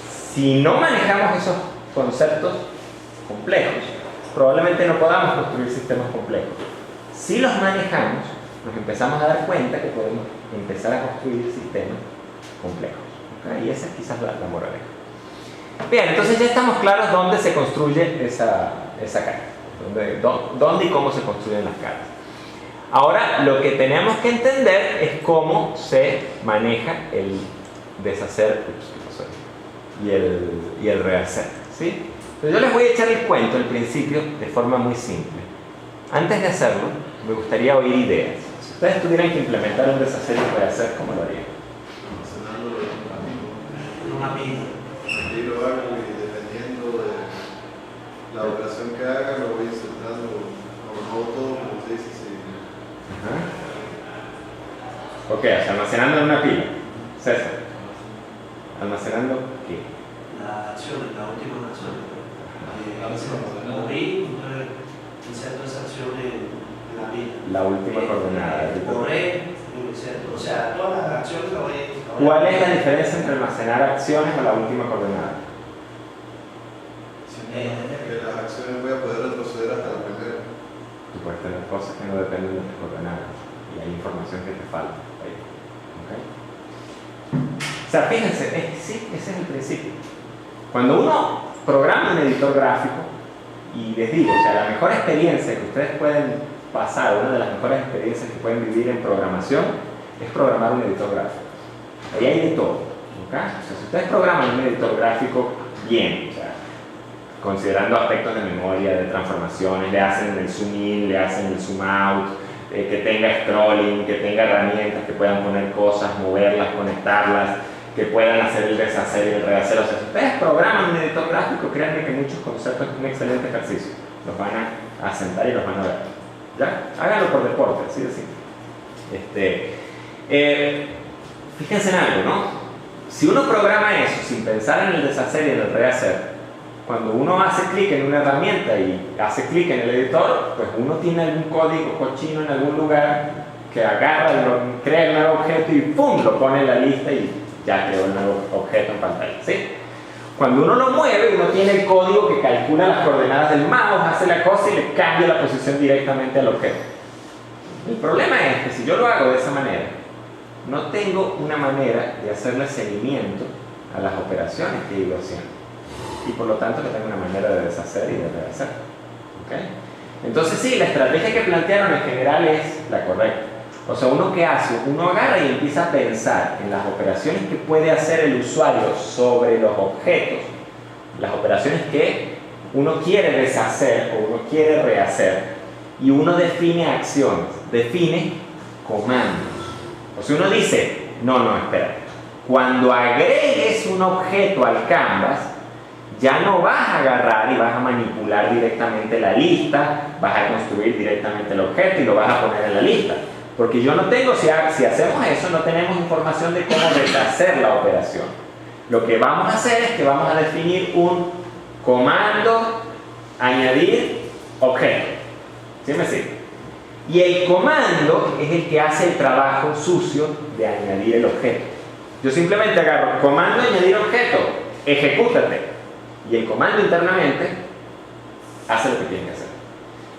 A: Si no manejamos esos conceptos complejos, probablemente no podamos construir sistemas complejos. Si los manejamos, nos empezamos a dar cuenta que podemos empezar a construir sistemas complejos. ¿Okay? Y esa es quizás la moraleja. Bien, entonces ya estamos claros dónde se construye esa caja. Dónde y cómo se construyen las cajas. Ahora, lo que tenemos que entender es cómo se maneja el deshacer y el rehacer. ¿Sí? Entonces yo les voy a echar el cuento, el principio, de forma muy simple. Antes de hacerlo, me gustaría oír ideas. Si ustedes tuvieran que implementar un deshacer y un rehacer, ¿cómo lo harían?
B: Una pila.
D: Y lo hago y dependiendo de la operación que haga, lo voy insertando, no todo como se dice, sí.
A: Ok, o sea, almacenando en una pila. César, ¿almacenando qué?
B: La acciones, las últimas acciones. Morí, entonces inserto esa acción en la vida.
A: La última coordenada.
B: Borré, inserto, o sea, todas las acciones las voy a...
A: ¿Cuál es la diferencia entre almacenar acciones o la última coordenada?
D: Que las acciones voy a poder retroceder hasta la primera.
A: Tú puedes tener cosas que no dependen de tus coordenadas y hay información que te falta. ¿Okay? O sea, fíjense, sí, ese es el principio. Cuando uno programa un editor gráfico, y les digo, o sea, la mejor experiencia que ustedes pueden pasar, una de las mejores experiencias que pueden vivir en programación, es programar un editor gráfico. Ahí hay de todo. ¿Okay? O sea, si ustedes programan un editor gráfico bien, o sea, considerando aspectos de memoria, de transformaciones, le hacen el zoom in, le hacen el zoom out, que tenga scrolling, que tenga herramientas que puedan poner cosas, moverlas, conectarlas, que puedan hacer el deshacer y el rehacer. O sea, si ustedes programan un editor gráfico, créanme que muchos conceptos es un excelente ejercicio. Los van a sentar y los van a ver. ¿Ya? Háganlo por deporte, así de simple. Fíjense en algo, ¿no? Si uno programa eso sin pensar en el deshacer y en el rehacer, cuando uno hace clic en una herramienta y hace clic en el editor, pues uno tiene algún código cochino en algún lugar que agarra, crea el nuevo objeto y ¡pum! Lo pone en la lista y ya creó el nuevo objeto en pantalla, ¿sí? Cuando uno lo mueve, uno tiene el código que calcula las coordenadas del mouse, hace la cosa y le cambia la posición directamente al objeto. El problema es que si yo lo hago de esa manera, no tengo una manera de hacerle seguimiento a las operaciones que he ido haciendo. Y por lo tanto no tengo una manera de deshacer y de rehacer. ¿Okay? Entonces sí, la estrategia que plantearon en general es la correcta. O sea, ¿uno qué hace? Uno agarra y empieza a pensar en las operaciones que puede hacer el usuario sobre los objetos, las operaciones que uno quiere deshacer o uno quiere rehacer, y uno define acciones, define comandos. O sea, uno dice, no, espera, cuando agregues un objeto al canvas, ya no vas a agarrar y vas a manipular directamente la lista, vas a construir directamente el objeto y lo vas a poner en la lista. Porque yo no tengo, si hacemos eso, no tenemos información de cómo deshacer la operación. Lo que vamos a hacer es que vamos a definir un comando, añadir objeto. ¿Sí me sigue? Y el comando es el que hace el trabajo sucio de añadir el objeto. Yo simplemente agarro comando, añadir objeto, ejecútate. Y el comando internamente hace lo que tiene que hacer.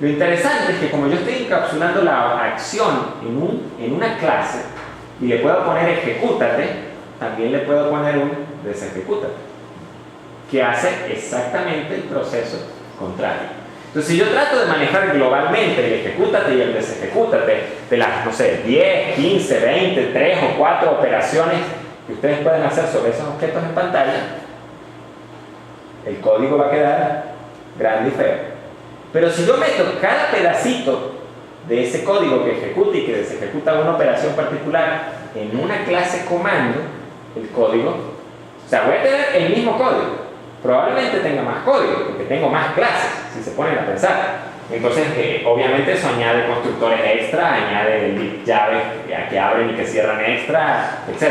A: Lo interesante es que como yo estoy encapsulando la acción en una clase y le puedo poner ejecútate, también le puedo poner un desejecútate, que hace exactamente el proceso contrario. Entonces, si yo trato de manejar globalmente el ejecútate y el desejecútate de las, no sé, 10, 15, 20, 3 o 4 operaciones que ustedes pueden hacer sobre esos objetos en pantalla, el código va a quedar grande y feo. Pero si yo meto cada pedacito de ese código que ejecuta y que desejecuta una operación particular en una clase comando, el código, o sea, voy a tener el mismo código. Probablemente tenga más código, porque tengo más clases, si se ponen a pensar. Entonces, obviamente eso añade constructores extra, añade llaves que abren y que cierran extra, etc.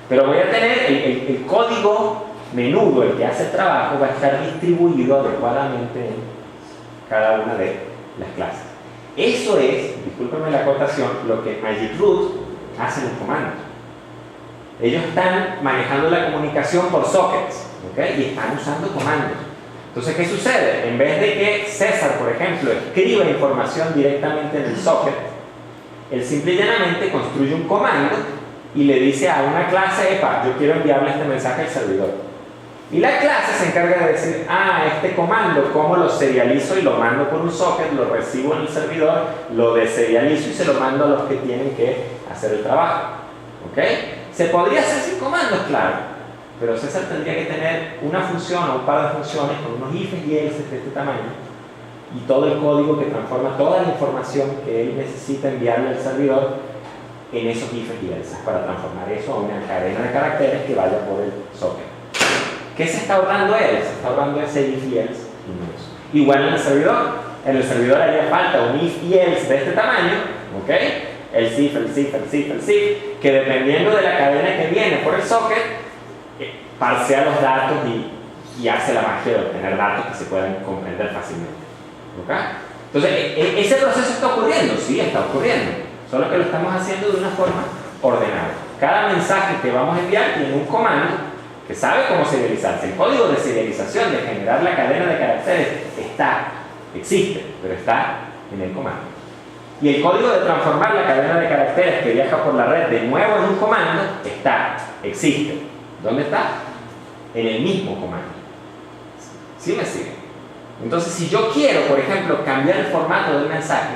A: Pero voy a tener el código menudo, el que hace el trabajo, va a estar distribuido adecuadamente en cada una de las clases. Eso es, discúlpenme la acotación, lo que Magic Root hace en los comandos. Ellos están manejando la comunicación por sockets, ¿okay? Y están usando comandos. Entonces, ¿qué sucede? En vez de que César, por ejemplo, escriba información directamente en el socket, él simple y llanamente construye un comando y le dice a una clase, epa, yo quiero enviarle este mensaje al servidor. Y la clase se encarga de decir, este comando, ¿cómo lo serializo y lo mando por un socket, lo recibo en el servidor, lo deserializo y se lo mando a los que tienen que hacer el trabajo? ¿Ok? ¿Se podría hacer sin comandos? Claro. Pero César tendría que tener una función o un par de funciones con unos ifs y elses de este tamaño y todo el código que transforma toda la información que él necesita enviarle al servidor en esos ifs y elses para transformar eso a una cadena de caracteres que vaya por el socket. ¿Qué se está ahorrando él? Se está ahorrando ese if y else y no eso. Igual en el servidor. En el servidor haría falta un if y else de este tamaño, ¿ok? El if, que dependiendo de la cadena que viene por el socket, parsea los datos y y hace la magia de obtener datos que se puedan comprender fácilmente. ¿Ok? Entonces, ese proceso está ocurriendo, sí, está ocurriendo, solo que lo estamos haciendo de una forma ordenada. Cada mensaje que vamos a enviar tiene un comando que sabe cómo serializarse. El código de serialización, de generar la cadena de caracteres, existe, pero está en el comando. Y el código de transformar la cadena de caracteres que viaja por la red de nuevo en un comando, existe. ¿Dónde está? En el mismo comando. ¿Sí me sigue? Entonces, si yo quiero, por ejemplo, cambiar el formato del mensaje,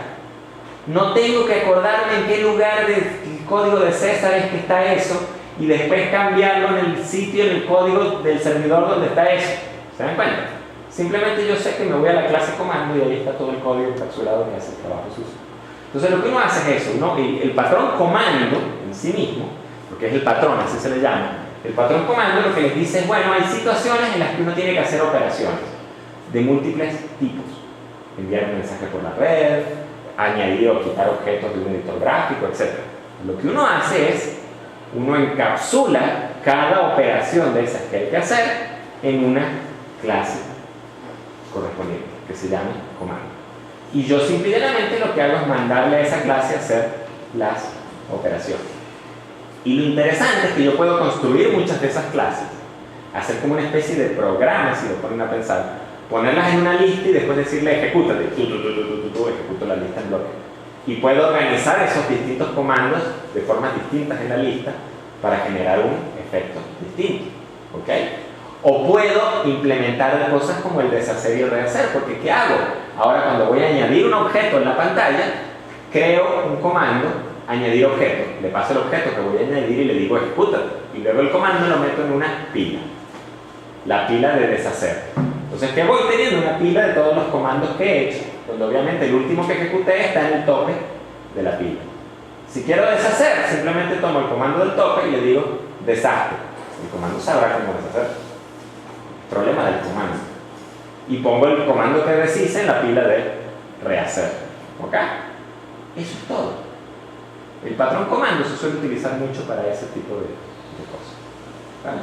A: no tengo que acordarme en qué lugar del código de César es que está eso y después cambiarlo en el sitio, en el código del servidor donde está eso. ¿Se dan cuenta? Simplemente yo sé que me voy a la clase comando y ahí está todo el código encapsulado que hace el trabajo sucio. Entonces, lo que uno hace es eso, ¿no? El patrón comando en sí mismo, porque es el patrón, así se le llama, el patrón comando lo que les dice es, bueno, hay situaciones en las que uno tiene que hacer operaciones de múltiples tipos. Enviar un mensaje por la red, añadir o quitar objetos de un editor gráfico, etc. Lo que uno hace es, uno encapsula cada operación de esas que hay que hacer en una clase correspondiente, que se llama comando. Y yo simplemente lo que hago es mandarle a esa clase a hacer las operaciones. Y lo interesante es que yo puedo construir muchas de esas clases, hacer como una especie de programa, si lo ponen a pensar, ponerlas en una lista y después decirle ejecútate, ejecuto la lista en bloque. Y puedo organizar esos distintos comandos de formas distintas en la lista para generar un efecto distinto. ¿Ok? O puedo implementar cosas como el deshacer y el rehacer, porque ¿qué hago? Ahora, cuando voy a añadir un objeto en la pantalla, creo un comando, añadir objeto, le paso el objeto que voy a añadir y le digo ejecútate, y luego el comando lo meto en una pila, la pila de deshacer. Entonces, ¿qué voy teniendo? Una pila de todos los comandos que he hecho, donde obviamente el último que ejecuté está en el tope de la pila. Si quiero deshacer, simplemente tomo el comando del tope y le digo deshazte. El comando sabrá cómo deshacer. Problema del comando. Y pongo el comando que deshice en la pila de rehacer. ¿Ok? Eso es todo. El patrón comando se suele utilizar mucho para ese tipo de cosas. ¿Vale?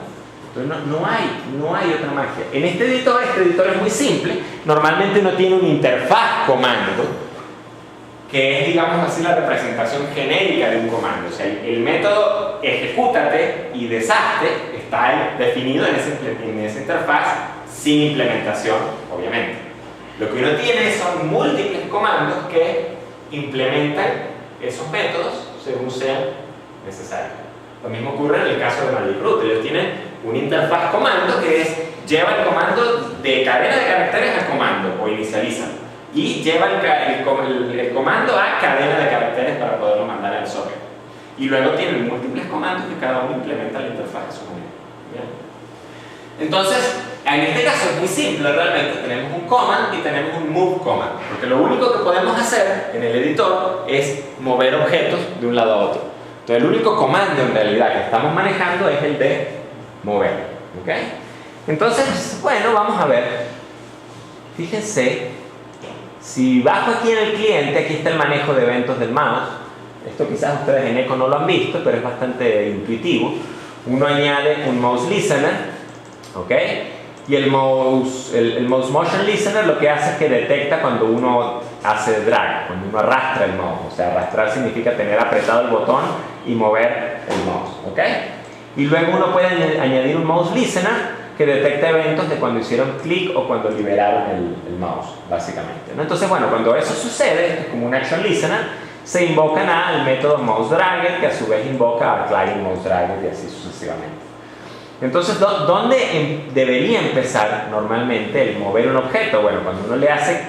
A: Entonces no hay otra magia. En este editor es muy simple. Normalmente uno tiene una interfaz comando, que es, digamos así, la representación genérica de un comando. O sea, el método ejecútate y deshazte está definido en esa interfaz sin implementación, obviamente. Lo que uno tiene son múltiples comandos que implementan esos métodos según sean necesarios. Lo mismo ocurre en el caso de Magic Root. Ellos tienen una interfaz comando que lleva el comando de cadena de caracteres al comando o inicializa. Y lleva el comando a cadena de caracteres para poderlo mandar al socket. Y luego tienen múltiples comandos que cada uno implementa la interfaz de su manera. ¿Bien? Entonces, en este caso es muy simple realmente. Tenemos un command y tenemos un move command. Porque lo único que podemos hacer en el editor es mover objetos de un lado a otro. Entonces, el único comando en realidad que estamos manejando es el de mover. ¿Ok? Entonces, bueno, vamos a ver. Fíjense. Si bajo aquí en el cliente, aquí está el manejo de eventos del mouse. Esto quizás ustedes en Echo no lo han visto, pero es bastante intuitivo. Uno añade un mouse listener, ¿ok? Y el mouse motion listener lo que hace es que detecta cuando uno hace drag, cuando uno arrastra el mouse. O sea, arrastrar significa tener apretado el botón y mover el mouse, ¿ok? Y luego uno puede añadir un mouse listener que detecta eventos de cuando hicieron clic o cuando liberaron el mouse, básicamente, ¿no? Entonces, bueno, cuando eso sucede, esto es como un action listener, se invocan al método mouseDragger, que a su vez invoca al client mouseDragger y así sucesivamente. Entonces, ¿dónde debería empezar normalmente el mover un objeto? Bueno, cuando uno le hace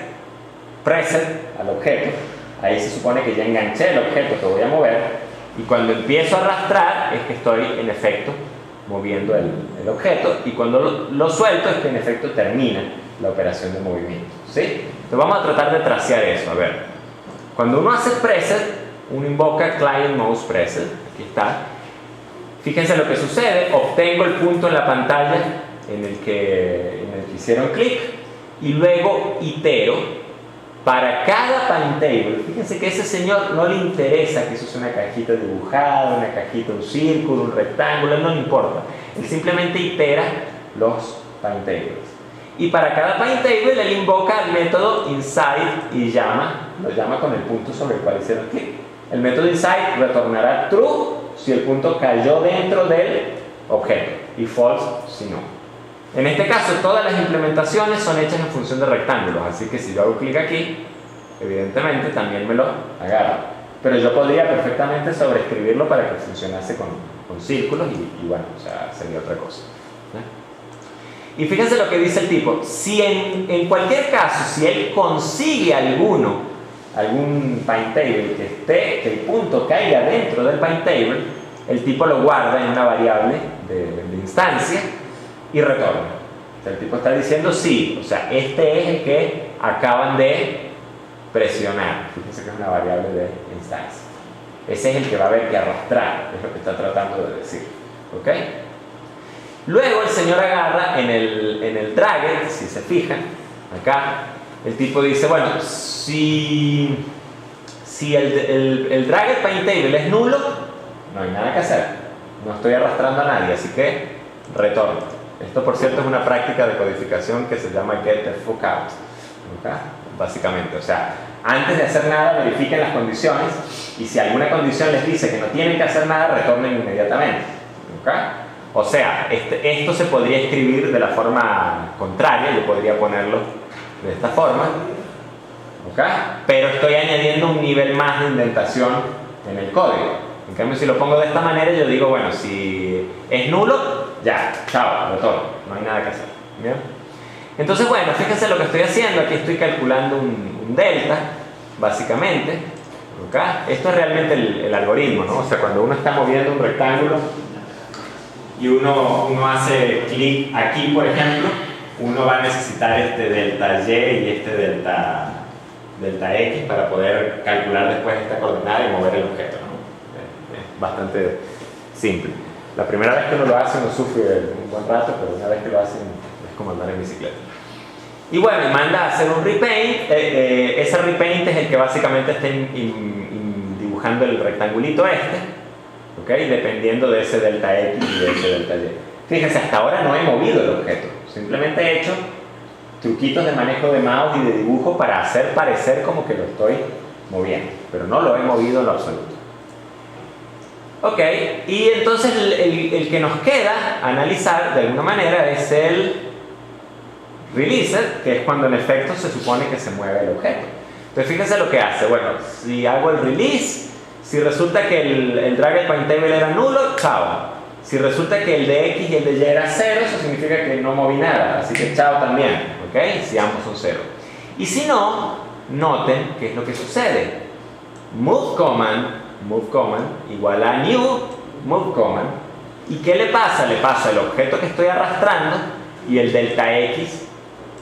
A: preset al objeto, ahí se supone que ya enganché el objeto que voy a mover, y cuando empiezo a arrastrar es que estoy en efecto moviendo el objeto, y cuando lo suelto es que en efecto termina la operación de movimiento, ¿sí? Entonces vamos a tratar de tracear eso. A ver, cuando uno hace preset, uno invoca client mouse preset, aquí está. Fíjense lo que sucede, obtengo el punto en la pantalla en el que hicieron clic, y luego itero para cada paintable. Fíjense que a ese señor no le interesa que eso sea una cajita dibujada, una cajita, un círculo, un rectángulo, no le importa. Él simplemente itera los paint-tables. Y para cada paint-table él invoca el método inside y lo llama con el punto sobre el cual hicieron clic. El método inside retornará true si el punto cayó dentro del objeto y false si no. En este caso todas las implementaciones son hechas en función de rectángulos, así que si yo hago clic aquí, evidentemente también me lo agarra. Pero yo podría perfectamente sobreescribirlo para que funcionase con círculos y bueno, o sea, sería otra cosa. Y fíjense lo que dice el tipo. Si en cualquier caso, si él consigue algún paint table que el punto caiga dentro del paint table, el tipo lo guarda en una variable de instancia y retorna. O sea, el tipo está diciendo sí, o sea, este es el que acaban de presionar. Fíjense que es una variable de instancia. Ese es el que va a haber que arrastrar, es lo que está tratando de decir. ¿Ok? Luego el señor agarra en el dragger, si se fijan, acá, el tipo dice, bueno, si el dragger paint table es nulo, no hay nada que hacer. No estoy arrastrando a nadie, así que retorno. Esto, por cierto, es una práctica de codificación que se llama get the fuck out. ¿Okay? Básicamente, o sea, antes de hacer nada verifiquen las condiciones y si alguna condición les dice que no tienen que hacer nada, retornen inmediatamente. ¿Okay? O sea, esto se podría escribir de la forma contraria, yo podría ponerlo de esta forma, ¿okay? Pero estoy añadiendo un nivel más de indentación en el código. En cambio, si lo pongo de esta manera, yo digo, bueno, si es nulo, ya, chao, retorno, no hay nada que hacer. ¿Bien? Entonces, bueno, fíjense lo que estoy haciendo. Aquí estoy calculando un delta, básicamente. ¿Okay? Esto es realmente el algoritmo, ¿no? O sea, cuando uno está moviendo un rectángulo y uno hace clic aquí, por ejemplo, uno va a necesitar este delta y y este delta x para poder calcular después esta coordenada y mover el objeto, ¿no? Es bastante simple. La primera vez que uno lo hace uno sufre un buen rato, pero una vez que lo hace es como andar en bicicleta. Y bueno, manda a hacer un repaint. Ese repaint es el que básicamente está dibujando el rectangulito este. ¿Okay? Dependiendo de ese delta x y de ese delta y. Fíjense, hasta ahora no he movido el objeto, simplemente he hecho truquitos de manejo de mouse y de dibujo para hacer parecer como que lo estoy moviendo, pero no lo he movido en lo absoluto. Ok, y entonces el que nos queda analizar de alguna manera es el releaser, que es cuando en efecto se supone que se mueve el objeto. Entonces fíjense lo que hace. Bueno, si hago el release, si resulta que el dragger paint table era nulo, chao. Si resulta que el de x y el de y era 0, eso significa que no moví nada, así que chao también, ¿ok? Si ambos son 0. Y si no, noten qué es lo que sucede. Move command igual a new move command. ¿Y qué le pasa? Le pasa el objeto que estoy arrastrando y el delta x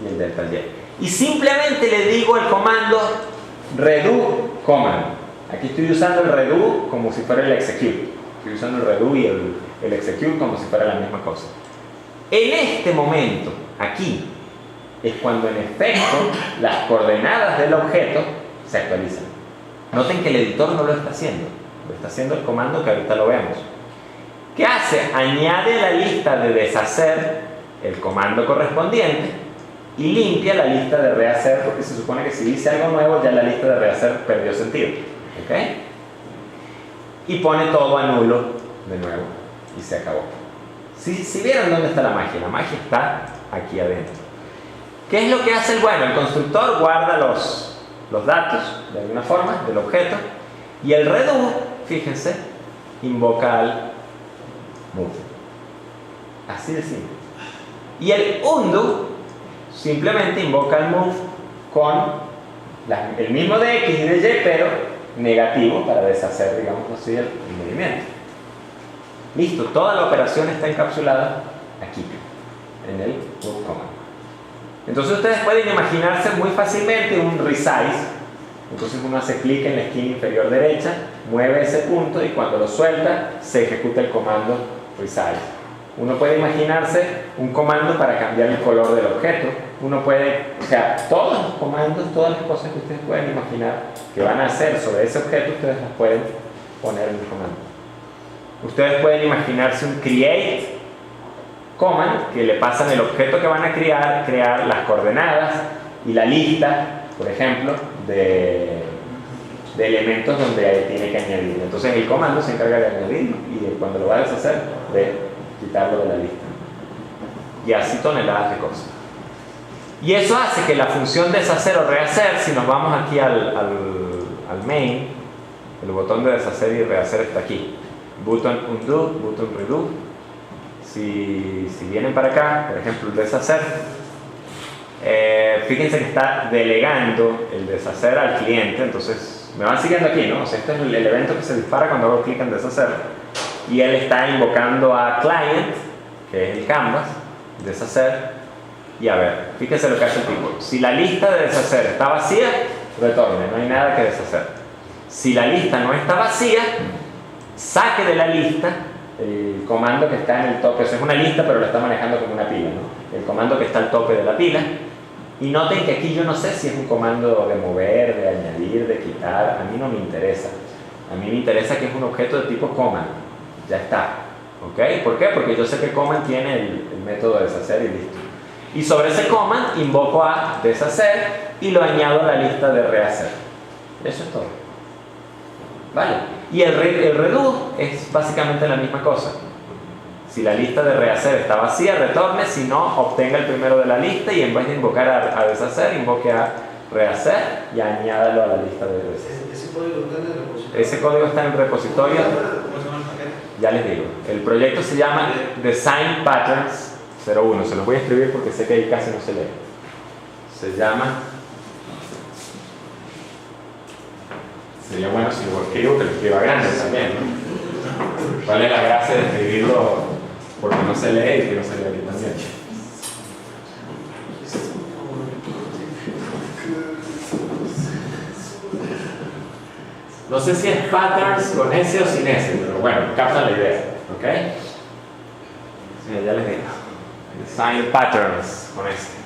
A: y el delta y. Y simplemente le digo el comando redo command. Aquí estoy usando el redo como si fuera el execute. Estoy usando el redo y el execute como si fuera la misma cosa. En este momento, aquí, es cuando en efecto las coordenadas del objeto se actualizan. Noten que el editor no lo está haciendo. Lo está haciendo el comando que ahorita lo vemos. ¿Qué hace? Añade a la lista de deshacer el comando correspondiente y limpia la lista de rehacer, porque se supone que si dice algo nuevo ya la lista de rehacer perdió sentido. ¿Ok? Y pone todo a nulo de nuevo y se acabó. Si vieron dónde está la magia está aquí adentro. ¿Qué es lo que hace el bueno? El constructor guarda los datos de alguna forma del objeto y el redo, fíjense, invoca al move. Así de simple. Y el undo simplemente invoca al move con el mismo de x y de y, pero negativo para deshacer, digamos así, el movimiento. Listo, toda la operación está encapsulada aquí, en el move command. Entonces ustedes pueden imaginarse muy fácilmente un resize. Entonces uno hace clic en la esquina inferior derecha, mueve ese punto y cuando lo suelta se ejecuta el comando resize. Uno puede imaginarse un comando para cambiar el color del objeto. Uno puede, o sea, todos los comandos, todas las cosas que ustedes pueden imaginar que van a hacer sobre ese objeto, ustedes las pueden poner en el comando. Ustedes pueden imaginarse un create command que le pasan el objeto que van a crear las coordenadas y la lista, por ejemplo, de elementos donde tiene que añadir. Entonces el comando se encarga de añadirlo y cuando lo va a deshacer, de quitarlo de la lista. Y así toneladas de cosas. Y eso hace que la función deshacer o rehacer, si nos vamos aquí al main, el botón de deshacer y rehacer está aquí. Button undo, button redo. Si vienen para acá, por ejemplo, el deshacer, fíjense que está delegando el deshacer al cliente. Entonces, me van siguiendo aquí, ¿no? O sea, este es el evento que se dispara cuando hago clic en deshacer. Y él está invocando a client, que es el canvas, deshacer. Y a ver, fíjense lo que hace el tipo. Si la lista de deshacer está vacía, retorne, no hay nada que deshacer. Si la lista no está vacía, saque de la lista el comando que está en el tope. Eso es una lista, pero lo está manejando como una pila, ¿no? El comando que está al tope de la pila. Y noten que aquí yo no sé si es un comando de mover, de añadir, de quitar. A mí no me interesa. A mí me interesa que es un objeto de tipo command. Ya está. ¿Ok? ¿Por qué? Porque yo sé que command tiene el método de deshacer y listo. Y sobre ese command invoco a deshacer y lo añado a la lista de rehacer. Eso es todo. ¿Vale? Y el redo es básicamente la misma cosa. Si la lista de rehacer está vacía, retorne. Si no, obtenga el primero de la lista y en vez de invocar a deshacer, invoque a rehacer y añádalo a la lista de rehacer.
B: ¿Ese código está en el repositorio?
A: Ese código está en el repositorio.
B: ¿Cómo se llama el paquete?
A: Ya les digo. El proyecto se llama Design Patterns 01. Se los voy a escribir porque sé que ahí casi no se lee. Se llama... Sería bueno si lo escribo que lo escriba grande también, ¿no? ¿Cuál es la gracia de escribirlo porque no se lee y que no se lee aquí también? No sé si es patterns con S o sin S, pero bueno, captan la idea, ¿ok? Sí, ya les digo. Design patterns con S.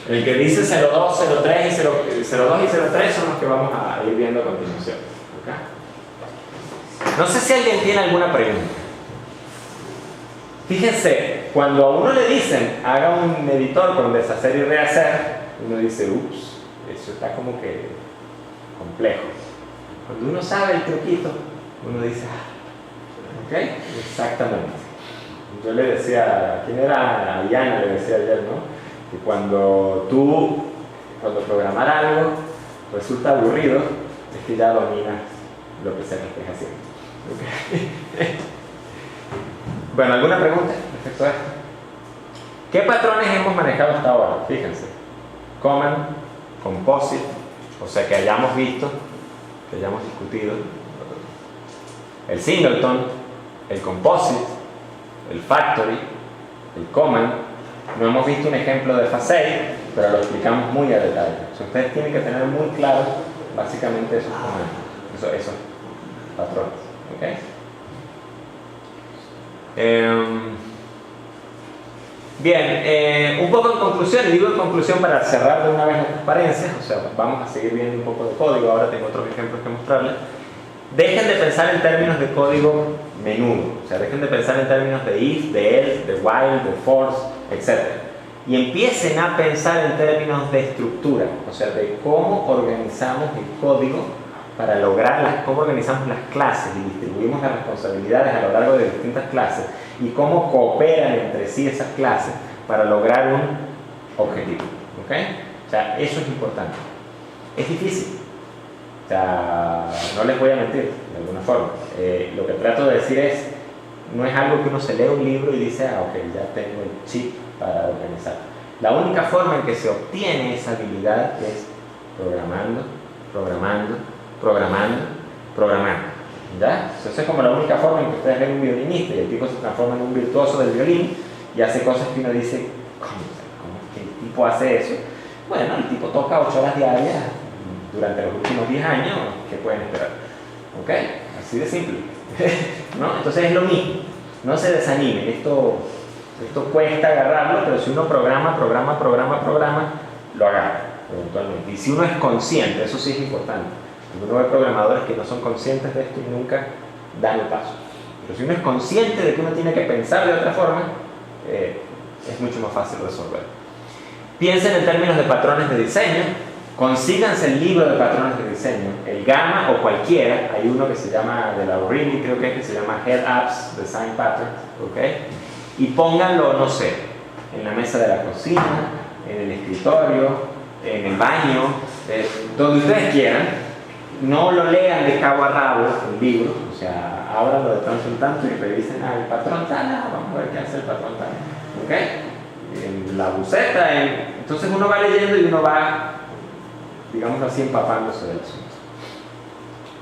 A: El que dice 02, 03 y 02 y 03 son los que vamos a ir viendo a continuación. ¿Okay? No sé si alguien tiene alguna pregunta. Fíjense, cuando a uno le dicen haga un editor con deshacer y rehacer, uno dice, ups, eso está como que complejo. Cuando uno sabe el truquito, uno dice, ¿ok? Exactamente. Yo le decía, ¿quién era? A Diana le decía ayer, ¿no? Que cuando programar algo resulta aburrido, es que ya dominas lo que sea que estés haciendo. ¿Okay? Bueno, ¿alguna pregunta respecto a esto? ¿Qué patrones hemos manejado hasta ahora? Fíjense. Command, composite, o sea que hayamos visto, que hayamos discutido. El singleton, el composite, el factory, el command. No hemos visto un ejemplo de facade, pero lo explicamos muy a detalle. O sea, ustedes tienen que tener muy claro básicamente esos comandos, esos patrones. ¿Okay? Bien, un poco en conclusión, y digo en conclusión para cerrar de una vez las transparencias, o sea, vamos a seguir viendo un poco de código, ahora tengo otros ejemplos que mostrarles. Dejen de pensar en términos de código menudo, o sea, dejen de pensar en términos de if, de else, de while, de force, etc. Y empiecen a pensar en términos de estructura, o sea, de cómo organizamos el código para lograr cómo organizamos las clases y distribuimos las responsabilidades a lo largo de distintas clases y cómo cooperan entre sí esas clases para lograr un objetivo. ¿Ok? O sea, eso es importante. Es difícil. O sea, no les voy a mentir, de alguna forma. Lo que trato de decir es, no es algo que uno se lee un libro y dice, ok, ya tengo el chip para organizar. La única forma en que se obtiene esa habilidad es programando, ¿ya? Eso es como la única forma en que ustedes ven un violinista y el tipo se transforma en un virtuoso del violín y hace cosas que uno dice, ¿cómo es que el tipo hace eso? Bueno, el tipo toca 8 horas diarias durante los últimos 10 años, ¿qué pueden esperar? ¿Ok? Así de simple. ¿No? Entonces es lo mismo, no se desanimen, esto cuesta agarrarlo, pero si uno programa, lo agarra eventualmente. Y si uno es consciente, eso sí es importante. Uno ve programadores que no son conscientes de esto y nunca dan el paso. Pero si uno es consciente de que uno tiene que pensar de otra forma, es mucho más fácil resolver. Piensen en términos de patrones de diseño. Consíganse el libro de patrones de diseño, el Gamma o cualquiera. Hay uno que se llama, de la O'Reilly creo que se llama Head Apps Design Patterns, ¿ok? Y pónganlo, no sé, en la mesa de la cocina, en el escritorio, en el baño, donde ustedes quieran. No lo lean de cabo a rabo el libro, o sea, ábranlo de tanto en tanto y revisen, el patrón tal, vamos a ver qué hace el patrón tal, ¿ok? En la buceta, entonces uno va leyendo y uno va, digamos así, empapándose del asunto.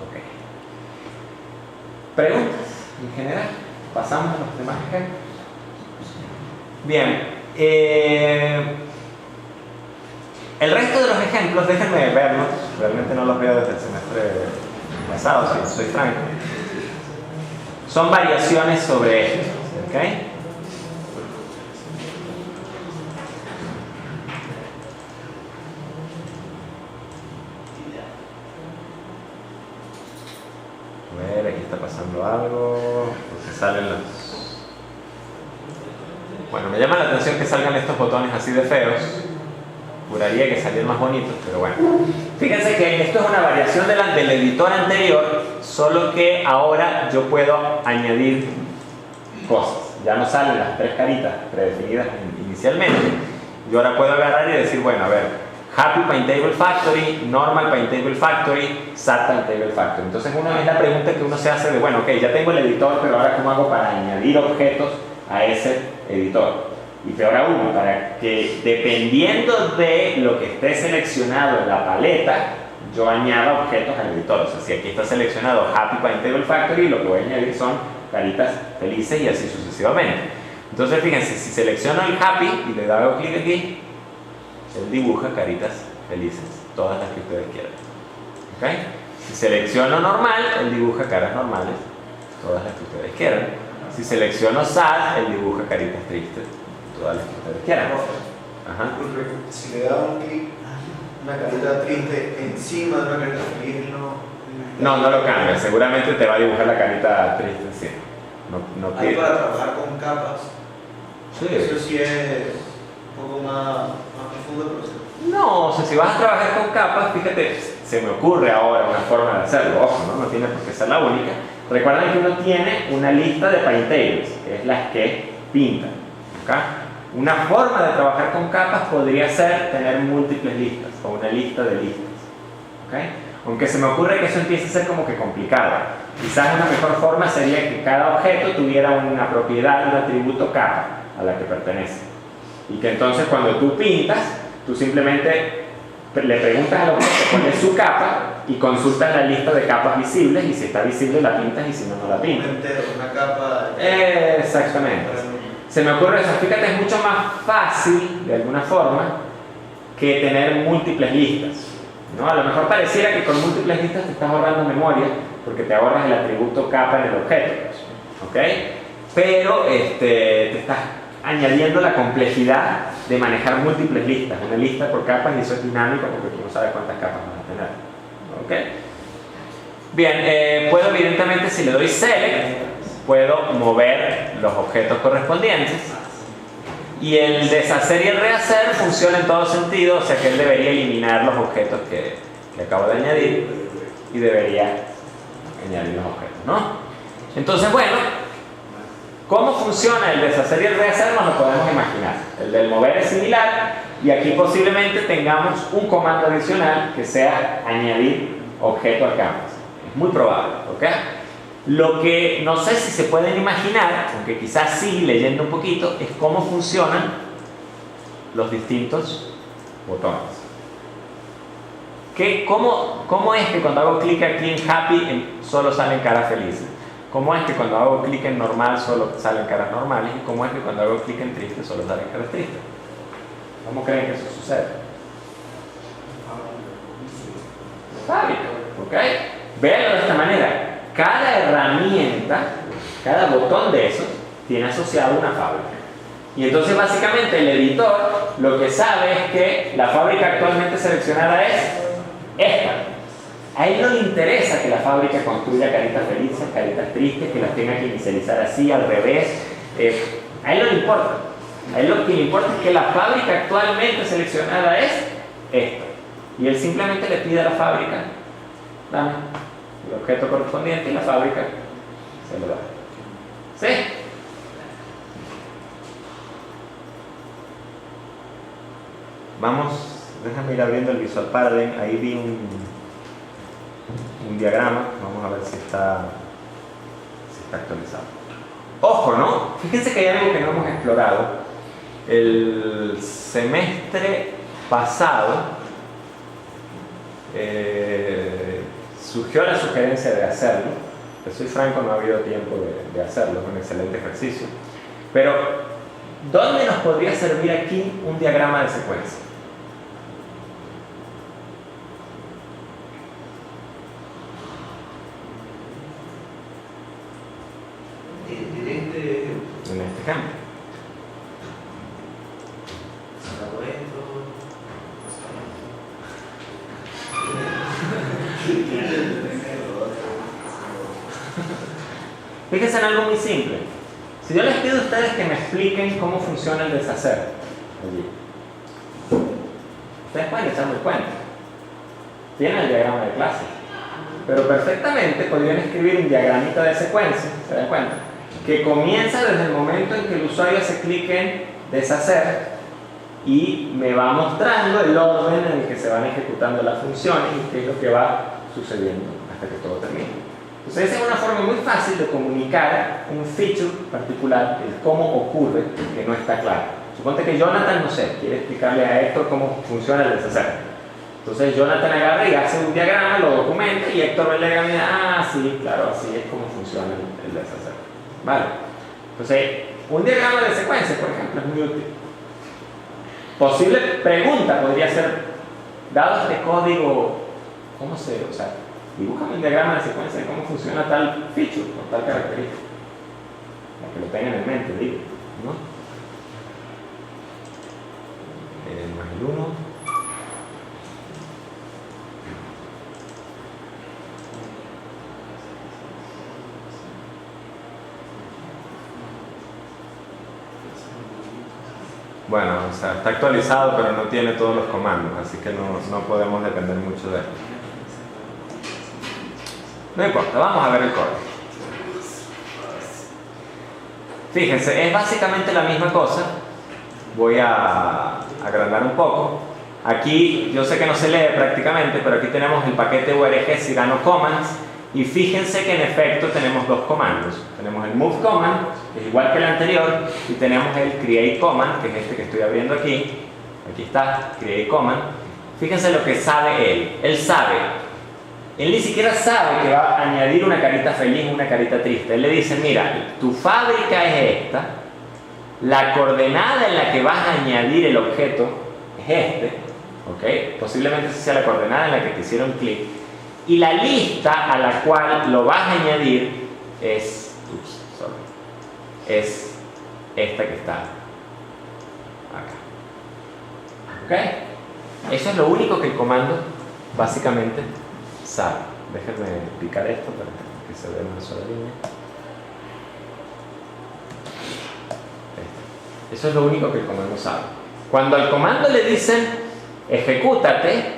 A: Ok. ¿Preguntas en general? Pasamos a los demás ejemplos. Bien. El resto de los ejemplos, déjenme verlos. Realmente no los veo desde el semestre pasado, si soy franco. Son variaciones sobre esto. ¿Ok? A ver, aquí está pasando algo, porque salen los... Bueno, me llama la atención que salgan estos botones así de feos. Juraría que salieron más bonitos, pero bueno. Fíjense que esto es una variación del editor anterior, solo que ahora yo puedo añadir cosas. Ya no salen las tres caritas predefinidas inicialmente. Yo ahora puedo agarrar y decir, bueno, a ver, Happy Paintable Factory, Normal Paintable Factory, Sad Paintable Factory. Entonces es la pregunta que uno se hace de, bueno, ok, ya tengo el editor, pero ahora ¿cómo hago para añadir objetos a ese editor? Y peor aún, para que dependiendo de lo que esté seleccionado en la paleta, yo añada objetos al editor. O sea, si aquí está seleccionado Happy Paintable Factory, lo que voy a añadir son caritas felices y así sucesivamente. Entonces fíjense, si selecciono el Happy y le doy clic aquí, él dibuja caritas felices, todas las que ustedes quieran. ¿Okay? Si selecciono normal, él dibuja caras normales, todas las que ustedes quieran. Si selecciono sad, él dibuja caritas tristes, todas las que ustedes quieran. Ajá.
D: Si le da un clic, una carita triste encima de una carita feliz,
E: No
A: lo cambia, seguramente te va a dibujar la carita triste encima.
D: Ahí para trabajar con capas.
A: Sí.
D: Eso sí es un poco más profundo, pero sí.
A: No, o sea, si vas a trabajar con capas, fíjate, se me ocurre ahora una forma de hacerlo, ojo, no tiene por qué ser la única. Recuerden que uno tiene una lista de paintables, que es las que pintan. ¿Okay? Una forma de trabajar con capas podría ser tener múltiples listas o una lista de listas. ¿Okay? Aunque se me ocurre que eso empieza a ser como que complicado. Quizás una mejor forma sería que cada objeto tuviera una propiedad, un atributo capa a la que pertenece. Y que entonces cuando tú pintas, tú simplemente le preguntas al objeto cuál es su capa y consultas la lista de capas visibles y si está visible la pintas y si no, no la pintas.
D: Una capa.
A: Exactamente. Se me ocurre eso, fíjate, es mucho más fácil, de alguna forma, que tener múltiples listas, ¿no? A lo mejor pareciera que con múltiples listas te estás ahorrando memoria, porque te ahorras el atributo capa en el objeto, ¿ok? Pero te estás añadiendo la complejidad de manejar múltiples listas, una lista por capas, y eso es dinámico porque tú no sabes cuántas capas vas a tener, ¿ok? Bien, puedo evidentemente, si le doy Select, puedo mover los objetos correspondientes, y el deshacer y el rehacer funciona en todo sentido, o sea que él debería eliminar los objetos que acabo de añadir y debería añadir los objetos, ¿no? Entonces, bueno, ¿cómo funciona el deshacer y el rehacer? Nos lo podemos imaginar. El del mover es similar, y aquí posiblemente tengamos un comando adicional que sea añadir objeto al canvas. Es muy probable, ¿ok? Lo que no sé si se pueden imaginar, aunque quizás sí, leyendo un poquito, es cómo funcionan los distintos botones. ¿Cómo es que cuando hago clic aquí en Happy solo salen caras felices? ¿Cómo es que cuando hago clic en normal solo salen caras normales? ¿Y cómo es que cuando hago clic en triste solo salen caras tristes? ¿Cómo creen que eso sucede? Fábrica, ¿ok? Véanlo de esta manera. Cada herramienta, cada botón de esos, tiene asociado una fábrica. Y entonces básicamente el editor lo que sabe es que la fábrica actualmente seleccionada es esta. A él no le interesa que la fábrica construya caritas felices, caritas tristes, que las tenga que inicializar así, al revés. A él no le importa. A él lo que le importa es que la fábrica actualmente seleccionada es esta. Y él simplemente le pide a la fábrica, dame el objeto correspondiente y la fábrica se lo da. ¿Sí? Vamos, déjame ir abriendo el Visual Paradigm. Ahí vi un diagrama. Vamos a ver si está actualizado. Ojo, ¿no? Fíjense que hay algo que no hemos explorado. El semestre pasado surgió la sugerencia de hacerlo. Que soy franco, no ha habido tiempo de hacerlo. Es un excelente ejercicio. Pero, ¿dónde nos podría servir aquí un diagrama de secuencia? En este ejemplo. Fíjense en algo muy simple. Si yo les pido a ustedes que me expliquen cómo funciona el deshacer, allí, ustedes pueden echarme el cuento. Tienen el diagrama de clase, pero perfectamente podrían escribir un diagramita de secuencia, ¿se dan cuenta? Que comienza desde el momento en que el usuario hace clic en deshacer y me va mostrando el orden en el que se van ejecutando las funciones y qué es lo que va sucediendo hasta que todo termine. Entonces esa es una forma muy fácil de comunicar un feature particular, el cómo ocurre, que no está claro. Suponte que Jonathan, no sé, quiere explicarle a Héctor cómo funciona el deshacer. Entonces Jonathan agarra y hace un diagrama, lo documenta y Héctor ve el diagrama y dice, ah, sí, claro, así es como funciona el deshacer. Vale. Entonces, un diagrama de secuencia, por ejemplo, es muy útil. Posible pregunta podría ser, dado este código, ¿cómo se...? O sea, dibújame un diagrama de secuencia de cómo funciona tal feature o tal característica. Para que lo tengan en mente, digo, ¿no? Más el 1. Bueno, o sea, está actualizado, pero no tiene todos los comandos, así que no podemos depender mucho de esto. No importa, vamos a ver el código. Fíjense, es básicamente la misma cosa. Voy a agrandar un poco. Aquí, yo sé que no se lee prácticamente, pero aquí tenemos el paquete URG Cyrano Commands. Y fíjense que en efecto tenemos dos comandos. Tenemos el move command, que es igual que el anterior, y tenemos el create command, que es este que estoy abriendo aquí. Aquí está, create command. Fíjense lo que sabe él. Él ni siquiera sabe que va a añadir una carita feliz o una carita triste. Él le dice, mira, tu fábrica es esta, la coordenada en la que vas a añadir el objeto es este, ¿ok? Posiblemente esa sea la coordenada en la que te hicieron clic. Y la lista a la cual lo vas a añadir es esta que está acá. ¿Ok? Eso es lo único que el comando básicamente sabe. Déjenme picar esto para que se vea una sola línea. Eso es lo único que el comando sabe. Cuando al comando le dicen ejecútate,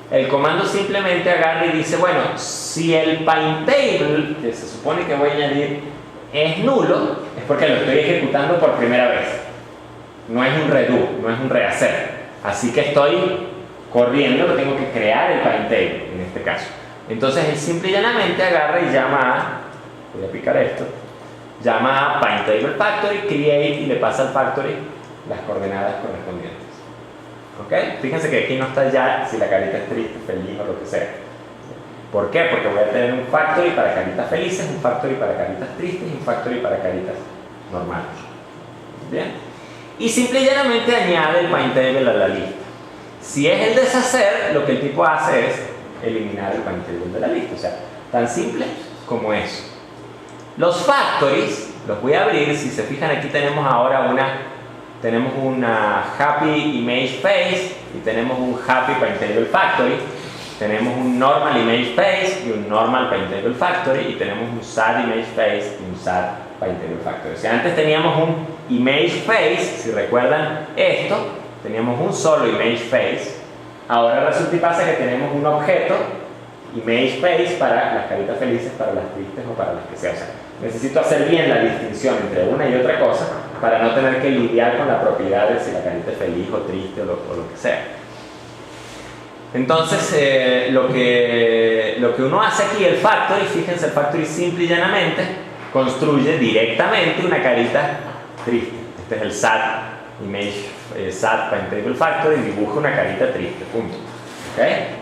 A: el comando simplemente agarra y dice, bueno, si el paintable que se supone que voy a añadir es nulo, es porque lo estoy ejecutando por primera vez. No es un redo, no es un rehacer. Así que estoy corriendo, lo tengo que crear el paintable en este caso. Entonces él simple y llanamente agarra y llama a, voy a picar esto, llama a paintable factory, create y le pasa al factory las coordenadas correspondientes. ¿Ok? Fíjense que aquí no está ya si la carita es triste, feliz o lo que sea. ¿Por qué? Porque voy a tener un factory para caritas felices, un factory para caritas tristes y un factory para caritas normales. ¿Bien? Y simple y llanamente añade el paintable a la lista. Si es el deshacer, lo que el tipo hace es eliminar el paintable de la lista. O sea, tan simple como eso. Los factories, los voy a abrir. Si se fijan, aquí tenemos ahora una happy image face y tenemos un happy paintable factory. tenemos un normal image space y un normal paintable factory, y tenemos un sad image space y un sad paintable factory. O sea, antes teníamos un image space, si recuerdan esto, teníamos un solo image space. Ahora resulta y pasa que tenemos un objeto image space para las caritas felices, para las tristes o para las que sea. O sea, necesito hacer bien la distinción entre una y otra cosa para no tener que lidiar con la propiedad de si la carita es feliz o triste o lo que sea. Entonces, lo que uno hace aquí, el factory, fíjense, el factory simple y llanamente construye directamente una carita triste. Este es el sad image, sad paintable factory, dibuja una carita triste, punto. ¿Okay?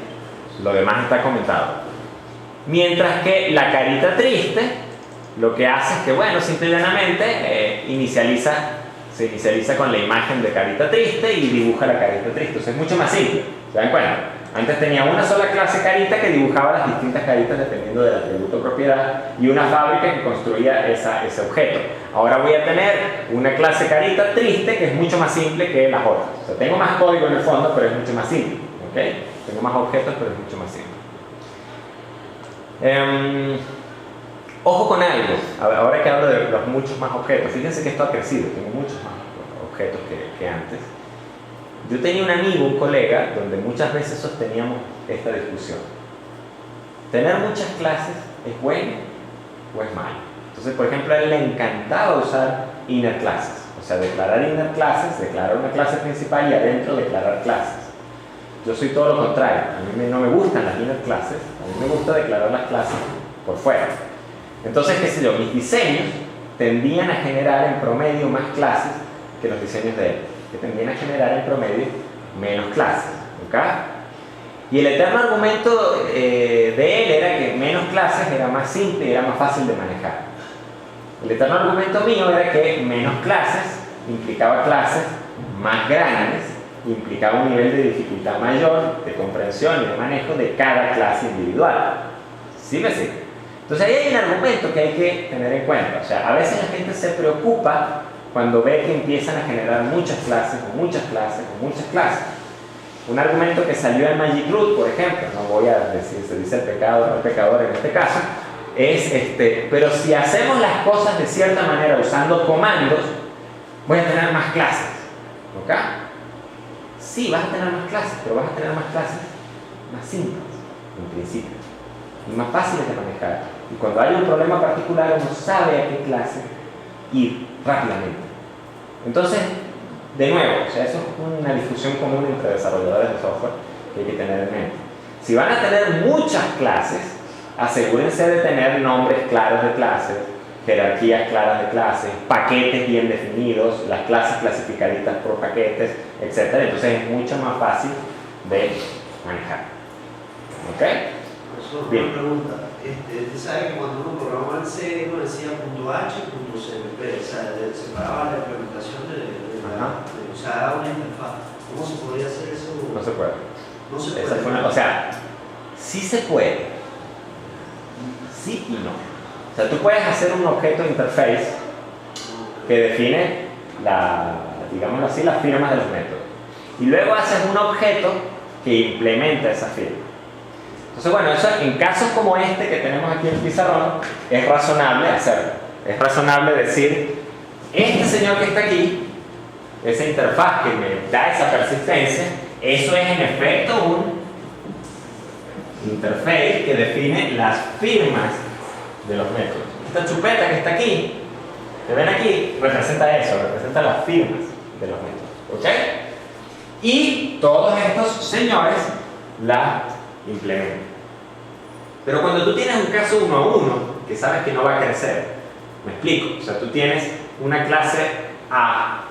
A: Lo demás está comentado. Mientras que la carita triste lo que hace es que, bueno, simple y llanamente se inicializa con la imagen de carita triste y dibuja la carita triste. O sea, es mucho más simple. ¿Se dan cuenta? Antes tenía una sola clase carita que dibujaba las distintas caritas dependiendo del atributo propiedad y una fábrica que construía ese objeto. Ahora voy a tener una clase carita triste que es mucho más simple que las otras. O sea, tengo más código en el fondo, pero es mucho más simple. ¿Okay? Tengo más objetos, pero es mucho más simple. Ojo con algo, ahora que hablo de los muchos más objetos, fíjense que esto ha crecido, tengo muchos más objetos que antes. Yo tenía un amigo, un colega, donde muchas veces sosteníamos esta discusión. ¿Tener muchas clases es bueno o es malo? Entonces, por ejemplo, a él le encantaba usar inner classes, o sea, declarar inner classes, declarar una clase principal y adentro declarar clases. Yo soy todo lo contrario, a mí no me gustan las inner classes, a mí me gusta declarar las clases por fuera. Entonces, qué sé yo, mis diseños tendían a generar en promedio más clases que los diseños de él, que tendían a generar en promedio menos clases. ¿Okay? Y el eterno argumento de él era que menos clases era más simple y era más fácil de manejar. El eterno argumento mío era que menos clases implicaba clases más grandes, implicaba un nivel de dificultad mayor de comprensión y de manejo de cada clase individual. ¿Sí me sigue? Entonces ahí hay un argumento que hay que tener en cuenta. O sea, a veces la gente se preocupa cuando ve que empiezan a generar muchas clases, o muchas clases, o muchas clases. Un argumento que salió en Magic Root, por ejemplo, no voy a decir, se dice el pecado, no el pecador en este caso, es pero si hacemos las cosas de cierta manera usando comandos, voy a tener más clases. ¿Ok? Sí, vas a tener más clases, pero vas a tener más clases más simples, en principio, y más fáciles de manejar. Y cuando hay un problema particular, uno sabe a qué clase ir rápidamente. Entonces, de nuevo, o sea, eso es una discusión común entre desarrolladores de software que hay que tener en mente. Si van a tener muchas clases, asegúrense de tener nombres claros de clases, jerarquías claras de clases, paquetes bien definidos, las clases clasificaditas por paquetes, etc. Entonces es mucho más fácil de manejar. ¿Ok?
B: Profesor,
A: Bien.
B: una pregunta. Usted sabe que cuando uno programaba en C, uno decía .h, .cpp, o sea, separaba la implementación o sea, daba una interfaz. ¿Cómo se podría hacer eso?
A: No se puede.
B: No se
A: Esa
B: puede.
A: fue o sea, sí se puede, sí y no. O sea, tú puedes hacer un objeto interface que define digámoslo así, las firmas de los métodos. Y luego haces un objeto que implementa esa firma. Entonces, bueno, eso en casos como este que tenemos aquí en el pizarrón, es razonable hacerlo. Es razonable decir, este señor que está aquí, esa interfaz que me da esa persistencia, eso es en efecto un interface que define las firmas de los métodos. Esta chupeta que está aquí, que ven aquí, representa eso, representa las firmas de los métodos. ¿Ok? Y todos estos señores la implementan. Pero cuando tú tienes un caso 1 a 1, que sabes que no va a crecer, me explico, o sea, tú tienes una clase A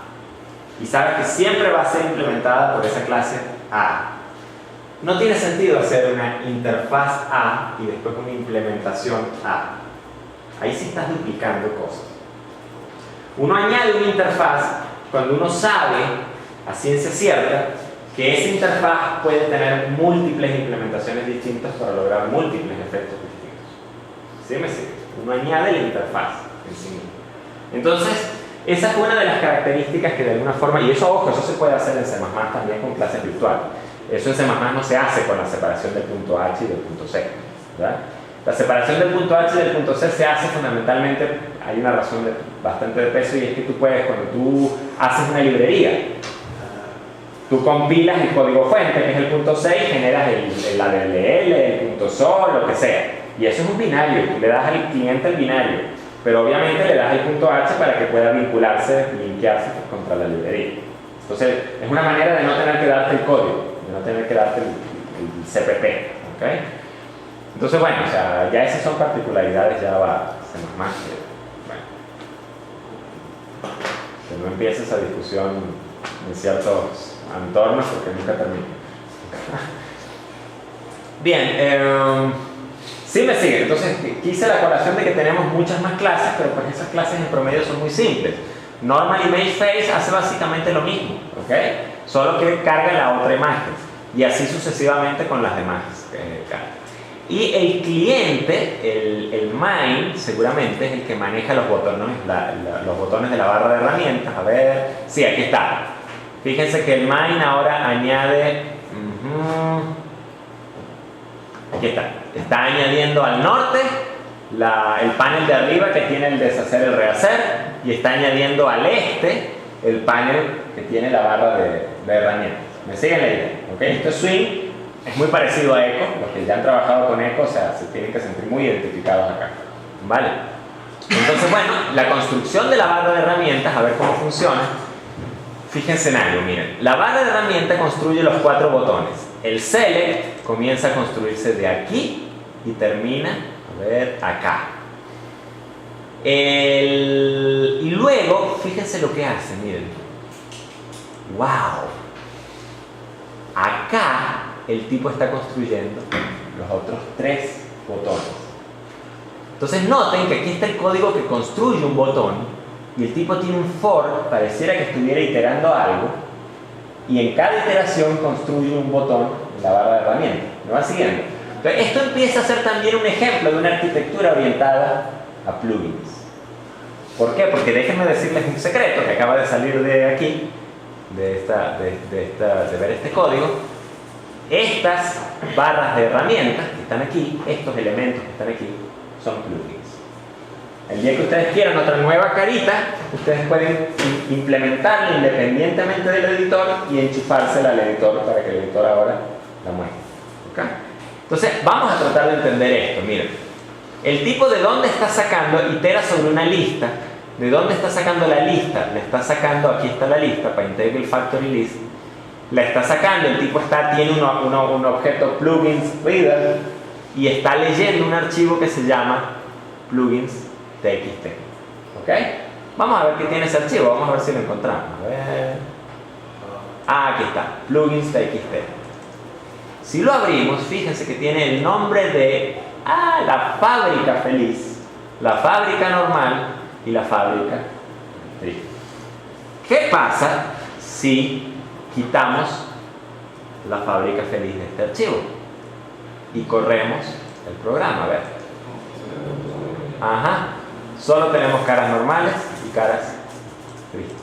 A: y sabes que siempre va a ser implementada por esa clase A. No tiene sentido hacer una interfaz A y después una implementación A. Ahí sí estás duplicando cosas. Uno añade una interfaz cuando uno sabe a ciencia cierta que esa interfaz puede tener múltiples implementaciones distintas para lograr múltiples efectos distintos. ¿Sí me sigue? Uno añade la interfaz en sí mismo. Entonces, esa fue una de las características que de alguna forma, y eso, ojo, eso se puede hacer en C++ también con clases virtuales. Eso en C++ no se hace con la separación del punto H y del punto C, ¿verdad? La separación del punto H y del punto C se hace fundamentalmente, hay una razón bastante de peso, y es que tú puedes, cuando tú haces una librería, tú compilas el código fuente, que es el punto C, y generas la DLL, el punto SOL, lo que sea. Y eso es un binario, tú le das al cliente el binario, pero obviamente le das el punto H para que pueda vincularse, linkearse contra la librería. Entonces, es una manera de no tener que darte el código, de no tener que darte el CPP, ¿ok? Entonces, bueno, o sea, ya esas son particularidades, ya va, hacemos más que, bueno, que no empiece esa discusión en ciertos entornos porque nunca termina. Bien, sí me siguen. Entonces, quise la colación de que tenemos muchas más clases, pero pues esas clases en promedio son muy simples. Normal Image Face hace básicamente lo mismo, ¿ok? Solo que carga la otra imagen, y así sucesivamente con las demás cargas. Y el cliente, el main, seguramente es el que maneja los botones, los botones de la barra de herramientas. A ver, sí, aquí está. Fíjense que el main ahora añade, aquí está añadiendo al norte el panel de arriba que tiene el deshacer, el rehacer, y está añadiendo al este el panel que tiene la barra de herramientas. ¿Me siguen la idea? ¿Okay? Esto es Swing. Es muy parecido a Echo. Los que ya han trabajado con Echo, o sea, se tienen que sentir muy identificados acá, ¿vale? Entonces, bueno, la construcción de la barra de herramientas, a ver cómo funciona. Fíjense en algo, miren. La barra de herramientas construye los 4 botones. El Select comienza a construirse de aquí y termina, a ver, acá. Y luego, fíjense lo que hace, miren. ¡Wow! Acá el tipo está construyendo los otros 3 botones. Entonces noten que aquí está el código que construye un botón, y el tipo tiene un for, pareciera que estuviera iterando algo, y en cada iteración construye un botón en la barra de herramientas. ¿Me va siguiendo? Entonces, esto empieza a ser también un ejemplo de una arquitectura orientada a plugins. ¿Por qué? Porque déjenme decirles un secreto que acaba de salir de aquí, de ver este código. Estas barras de herramientas que están aquí, estos elementos que están aquí, son plugins. El día que ustedes quieran otra nueva carita, ustedes pueden implementarla independientemente del editor y enchufársela al editor para que el editor ahora la muestre. ¿Okay? Entonces, vamos a tratar de entender esto. Miren, el tipo de dónde está sacando itera sobre una lista. ¿De dónde está sacando la lista? Le está sacando, aquí está la lista, para Integral Factory List. La está sacando, el tipo tiene un objeto plugins reader y está leyendo un archivo que se llama plugins.txt. ¿Ok? Vamos a ver qué tiene ese archivo, vamos a ver si lo encontramos. A ver. Aquí está, plugins.txt. Si lo abrimos, fíjense que tiene el nombre de la fábrica feliz, la fábrica normal y la fábrica triste. ¿Qué pasa si quitamos la fábrica feliz de este archivo y corremos el programa? A ver. Ajá. Solo tenemos caras normales y caras tristes.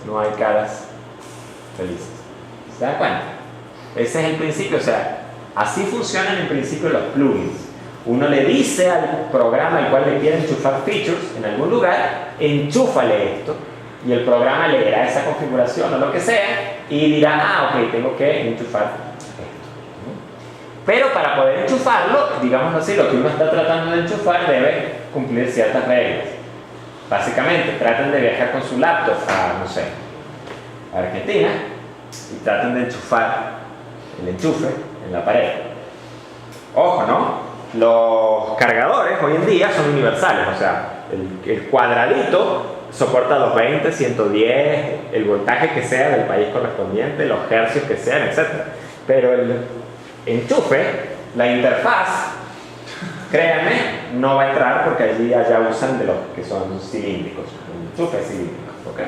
A: No hay caras felices. ¿Se dan cuenta? Ese es el principio. O sea, así funcionan en principio los plugins. Uno le dice al programa al cual le quiere enchufar features en algún lugar, enchúfale esto, y el programa leerá esa configuración o lo que sea y dirá, ok, tengo que enchufar esto. Pero para poder enchufarlo, digámoslo así, lo que uno está tratando de enchufar debe cumplir ciertas reglas. Básicamente, traten de viajar con su laptop a, no sé, a Argentina, y traten de enchufar el enchufe en la pared. Ojo, ¿no? Los cargadores hoy en día son universales, o sea, el cuadradito soporta 220, 110, el voltaje que sea del país correspondiente, los hercios que sean, etc. Pero el enchufe, la interfaz, créanme, no va a entrar porque allí ya usan de los que son cilíndricos, enchufes cilíndricos, ¿ok?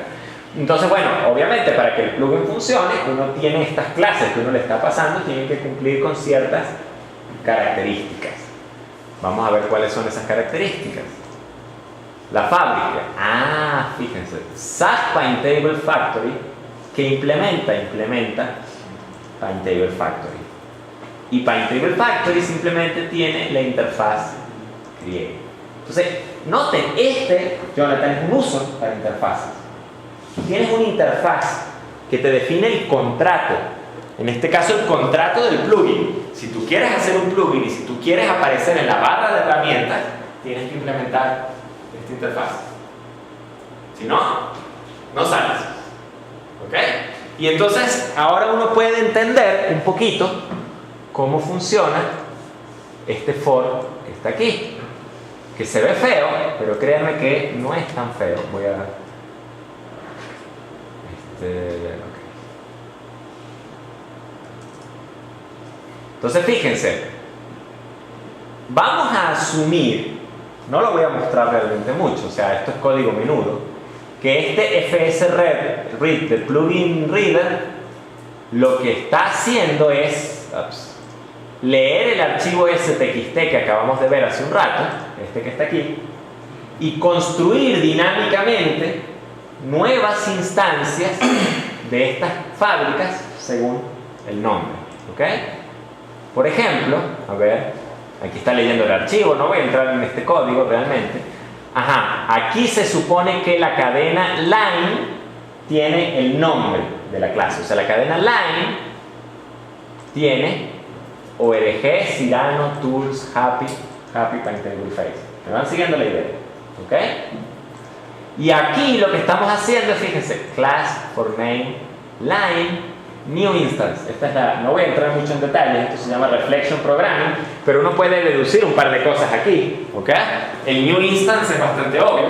A: Entonces, bueno, obviamente para que el plugin funcione, uno tiene estas clases que uno le está pasando, tiene que cumplir con ciertas características. Vamos a ver cuáles son esas características. La fábrica. Fíjense. SAP Paintable Factory, que implementa Pine Table Factory. Y Pine Table Factory simplemente tiene la interfaz create. Entonces, noten, Jonathan, es un uso para interfaces. Tienes una interfaz que te define el contrato. En este caso, el contrato del plugin. Si tú quieres hacer un plugin y si tú quieres aparecer en la barra de herramientas, tienes que implementar esta interfaz. Si no, no sales. ¿Ok? Y entonces, ahora uno puede entender un poquito cómo funciona este for que está aquí. Que se ve feo, pero créanme que no es tan feo. Voy a... okay. Entonces fíjense, vamos a asumir, no lo voy a mostrar realmente mucho, o sea, esto es código menudo, que este fsread de plugin reader lo que está haciendo es leer el archivo stxt que acabamos de ver hace un rato, este que está aquí, y construir dinámicamente nuevas instancias de estas fábricas según el nombre. ¿Ok? Por ejemplo, a ver, aquí está leyendo el archivo, no voy a entrar en este código realmente. Ajá, aquí se supone que la cadena line tiene el nombre de la clase, o sea, la cadena line tiene org, Cyrano, tools, happy, Pine Table Face. ¿Me van siguiendo la idea? ¿Ok? Y aquí lo que estamos haciendo es, fíjense, class for name line new instance. Esta es la, no voy a entrar mucho en detalles, esto se llama reflection programming, pero uno puede deducir un par de cosas aquí. ¿Ok? El new instance es bastante obvio.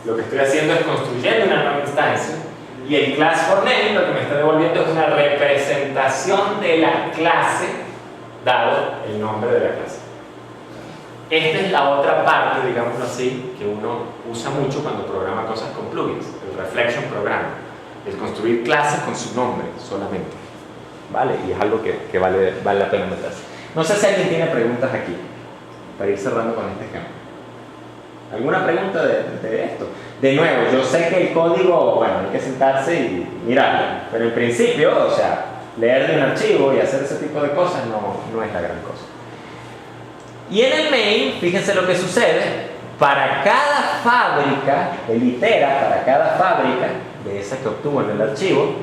A: Lo que estoy haciendo es construyendo una nueva instancia. Y el class for name lo que me está devolviendo es una representación de la clase dado el nombre de la clase. Esta es la otra parte, digámoslo así, que uno usa mucho cuando programa cosas con plugins, el reflection programming, el construir clases con su nombre solamente, ¿vale? Y es algo que vale la pena meterse. No sé si alguien tiene preguntas aquí, para ir cerrando con este ejemplo. ¿Alguna pregunta de esto? De nuevo, yo sé que el código, bueno, hay que sentarse y mirarlo, pero en principio, o sea, leer de un archivo y hacer ese tipo de cosas no es la gran cosa. Y en el main, fíjense lo que sucede, para cada fábrica, él itera para cada fábrica de esa que obtuvo en el archivo,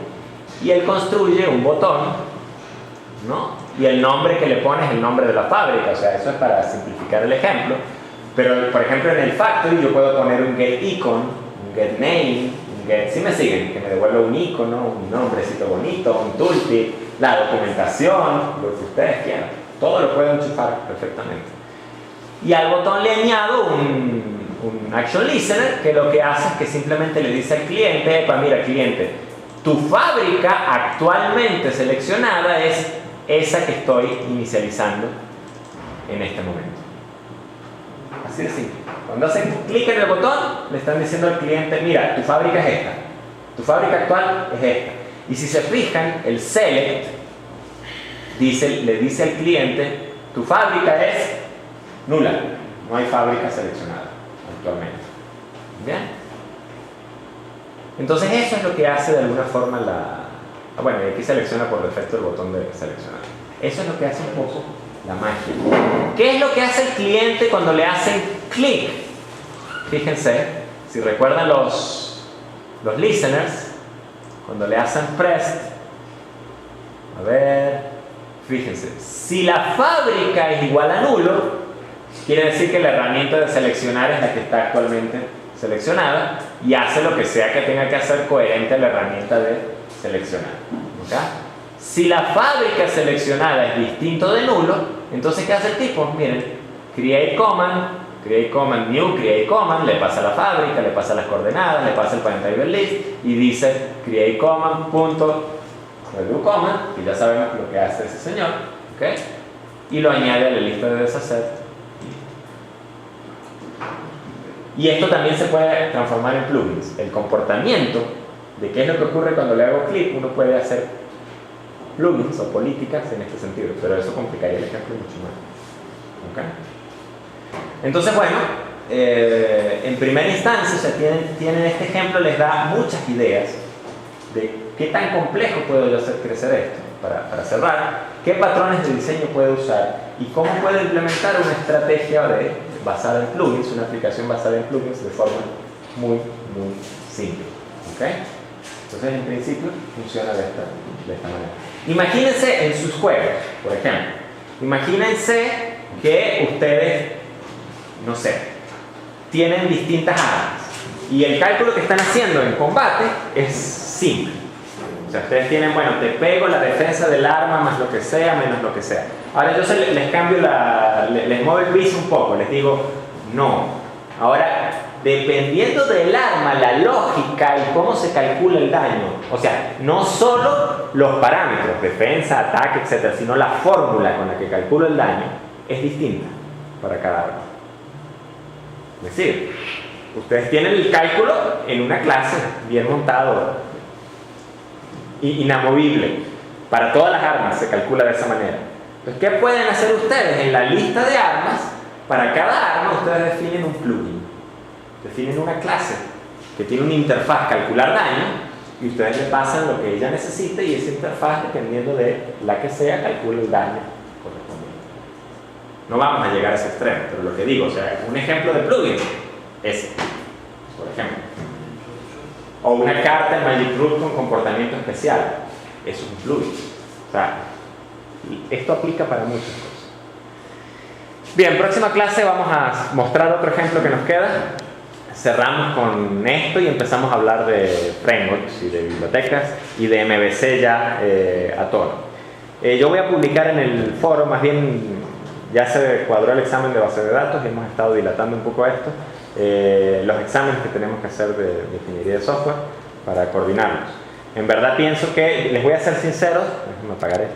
A: y él construye un botón, ¿no? Y el nombre que le pone es el nombre de la fábrica, o sea, eso es para simplificar el ejemplo, pero por ejemplo en el factory yo puedo poner un get icon, un get name, un get, si me siguen, que me devuelva un icono, un nombrecito bonito, un tooltip, la documentación, lo que ustedes quieran, todo lo puedo enchufar perfectamente. Y al botón le añado un action listener que lo que hace es que simplemente le dice al cliente, mira cliente, tu fábrica actualmente seleccionada es esa que estoy inicializando en este momento. Así de simple. Cuando hacen clic en el botón, le están diciendo al cliente, mira, tu fábrica es esta, tu fábrica actual es esta. Y si se fijan, el select le dice al cliente, tu fábrica es nula, no hay fábrica seleccionada actualmente. ¿Bien? Entonces eso es lo que hace de alguna forma bueno, aquí selecciona por defecto el botón de seleccionar. Eso es lo que hace un poco la magia. ¿Qué es lo que hace el cliente cuando le hacen clic? Fíjense, si recuerdan los listeners, cuando le hacen pressed, a ver, fíjense, si la fábrica es igual a nulo, quiere decir que la herramienta de seleccionar es la que está actualmente seleccionada y hace lo que sea que tenga que hacer coherente a la herramienta de seleccionar. ¿Okay? Si la fábrica seleccionada es distinto de nulo, entonces ¿qué hace el tipo? Miren, create command new, create command, le pasa a la fábrica, le pasa las coordenadas, le pasa el Pine Table list y dice create command punto redo command, y ya sabemos lo que hace ese señor, ¿okay? Y lo añade a la lista de deshacer. Y esto también se puede transformar en plugins. El comportamiento de qué es lo que ocurre cuando le hago clic, uno puede hacer plugins o políticas en este sentido, pero eso complicaría el ejemplo mucho más. ¿Okay? Entonces, bueno, en primera instancia, o sea, tienen este ejemplo, les da muchas ideas de qué tan complejo puedo yo hacer crecer esto. para cerrar, ¿qué patrones de diseño puede usar y cómo puede implementar una estrategia basada en plugins, una aplicación basada en plugins de forma muy simple? ¿Okay? Entonces, en principio, funciona de esta manera. Imagínense en sus juegos, por ejemplo. Imagínense que ustedes, no sé, tienen distintas armas y el cálculo que están haciendo en combate es simple. O sea, ustedes tienen, bueno, te pego la defensa del arma más lo que sea, menos lo que sea. Ahora yo les cambio les muevo el piso un poco, les digo, no. Ahora, dependiendo del arma, la lógica y cómo se calcula el daño, o sea, no solo los parámetros, defensa, ataque, etcétera, sino la fórmula con la que calculo el daño es distinta para cada arma. Es decir, ustedes tienen el cálculo en una clase bien montado, inamovible. Para todas las armas se calcula de esa manera. Entonces, ¿qué pueden hacer ustedes? En la lista de armas, para cada arma ustedes definen un plugin. Definen una clase que tiene una interfaz calcular daño y ustedes le pasan lo que ella necesite y esa interfaz, dependiendo de la que sea, calcula el daño correspondiente. No vamos a llegar a ese extremo, pero lo que digo, o sea, un ejemplo de plugin, ese, por ejemplo. O una carta en Magic Root con comportamiento especial, es un plugin. O sea, esto aplica para muchas cosas. Bien, próxima clase vamos a mostrar otro ejemplo que nos queda. Cerramos con esto y empezamos a hablar de frameworks y de bibliotecas y de MVC ya a tono. Yo voy a publicar en el foro, más bien ya se cuadró el examen de base de datos y hemos estado dilatando un poco esto, los exámenes que tenemos que hacer de ingeniería de software para coordinarlos. En verdad pienso que, les voy a ser sincero, déjenme apagar esto.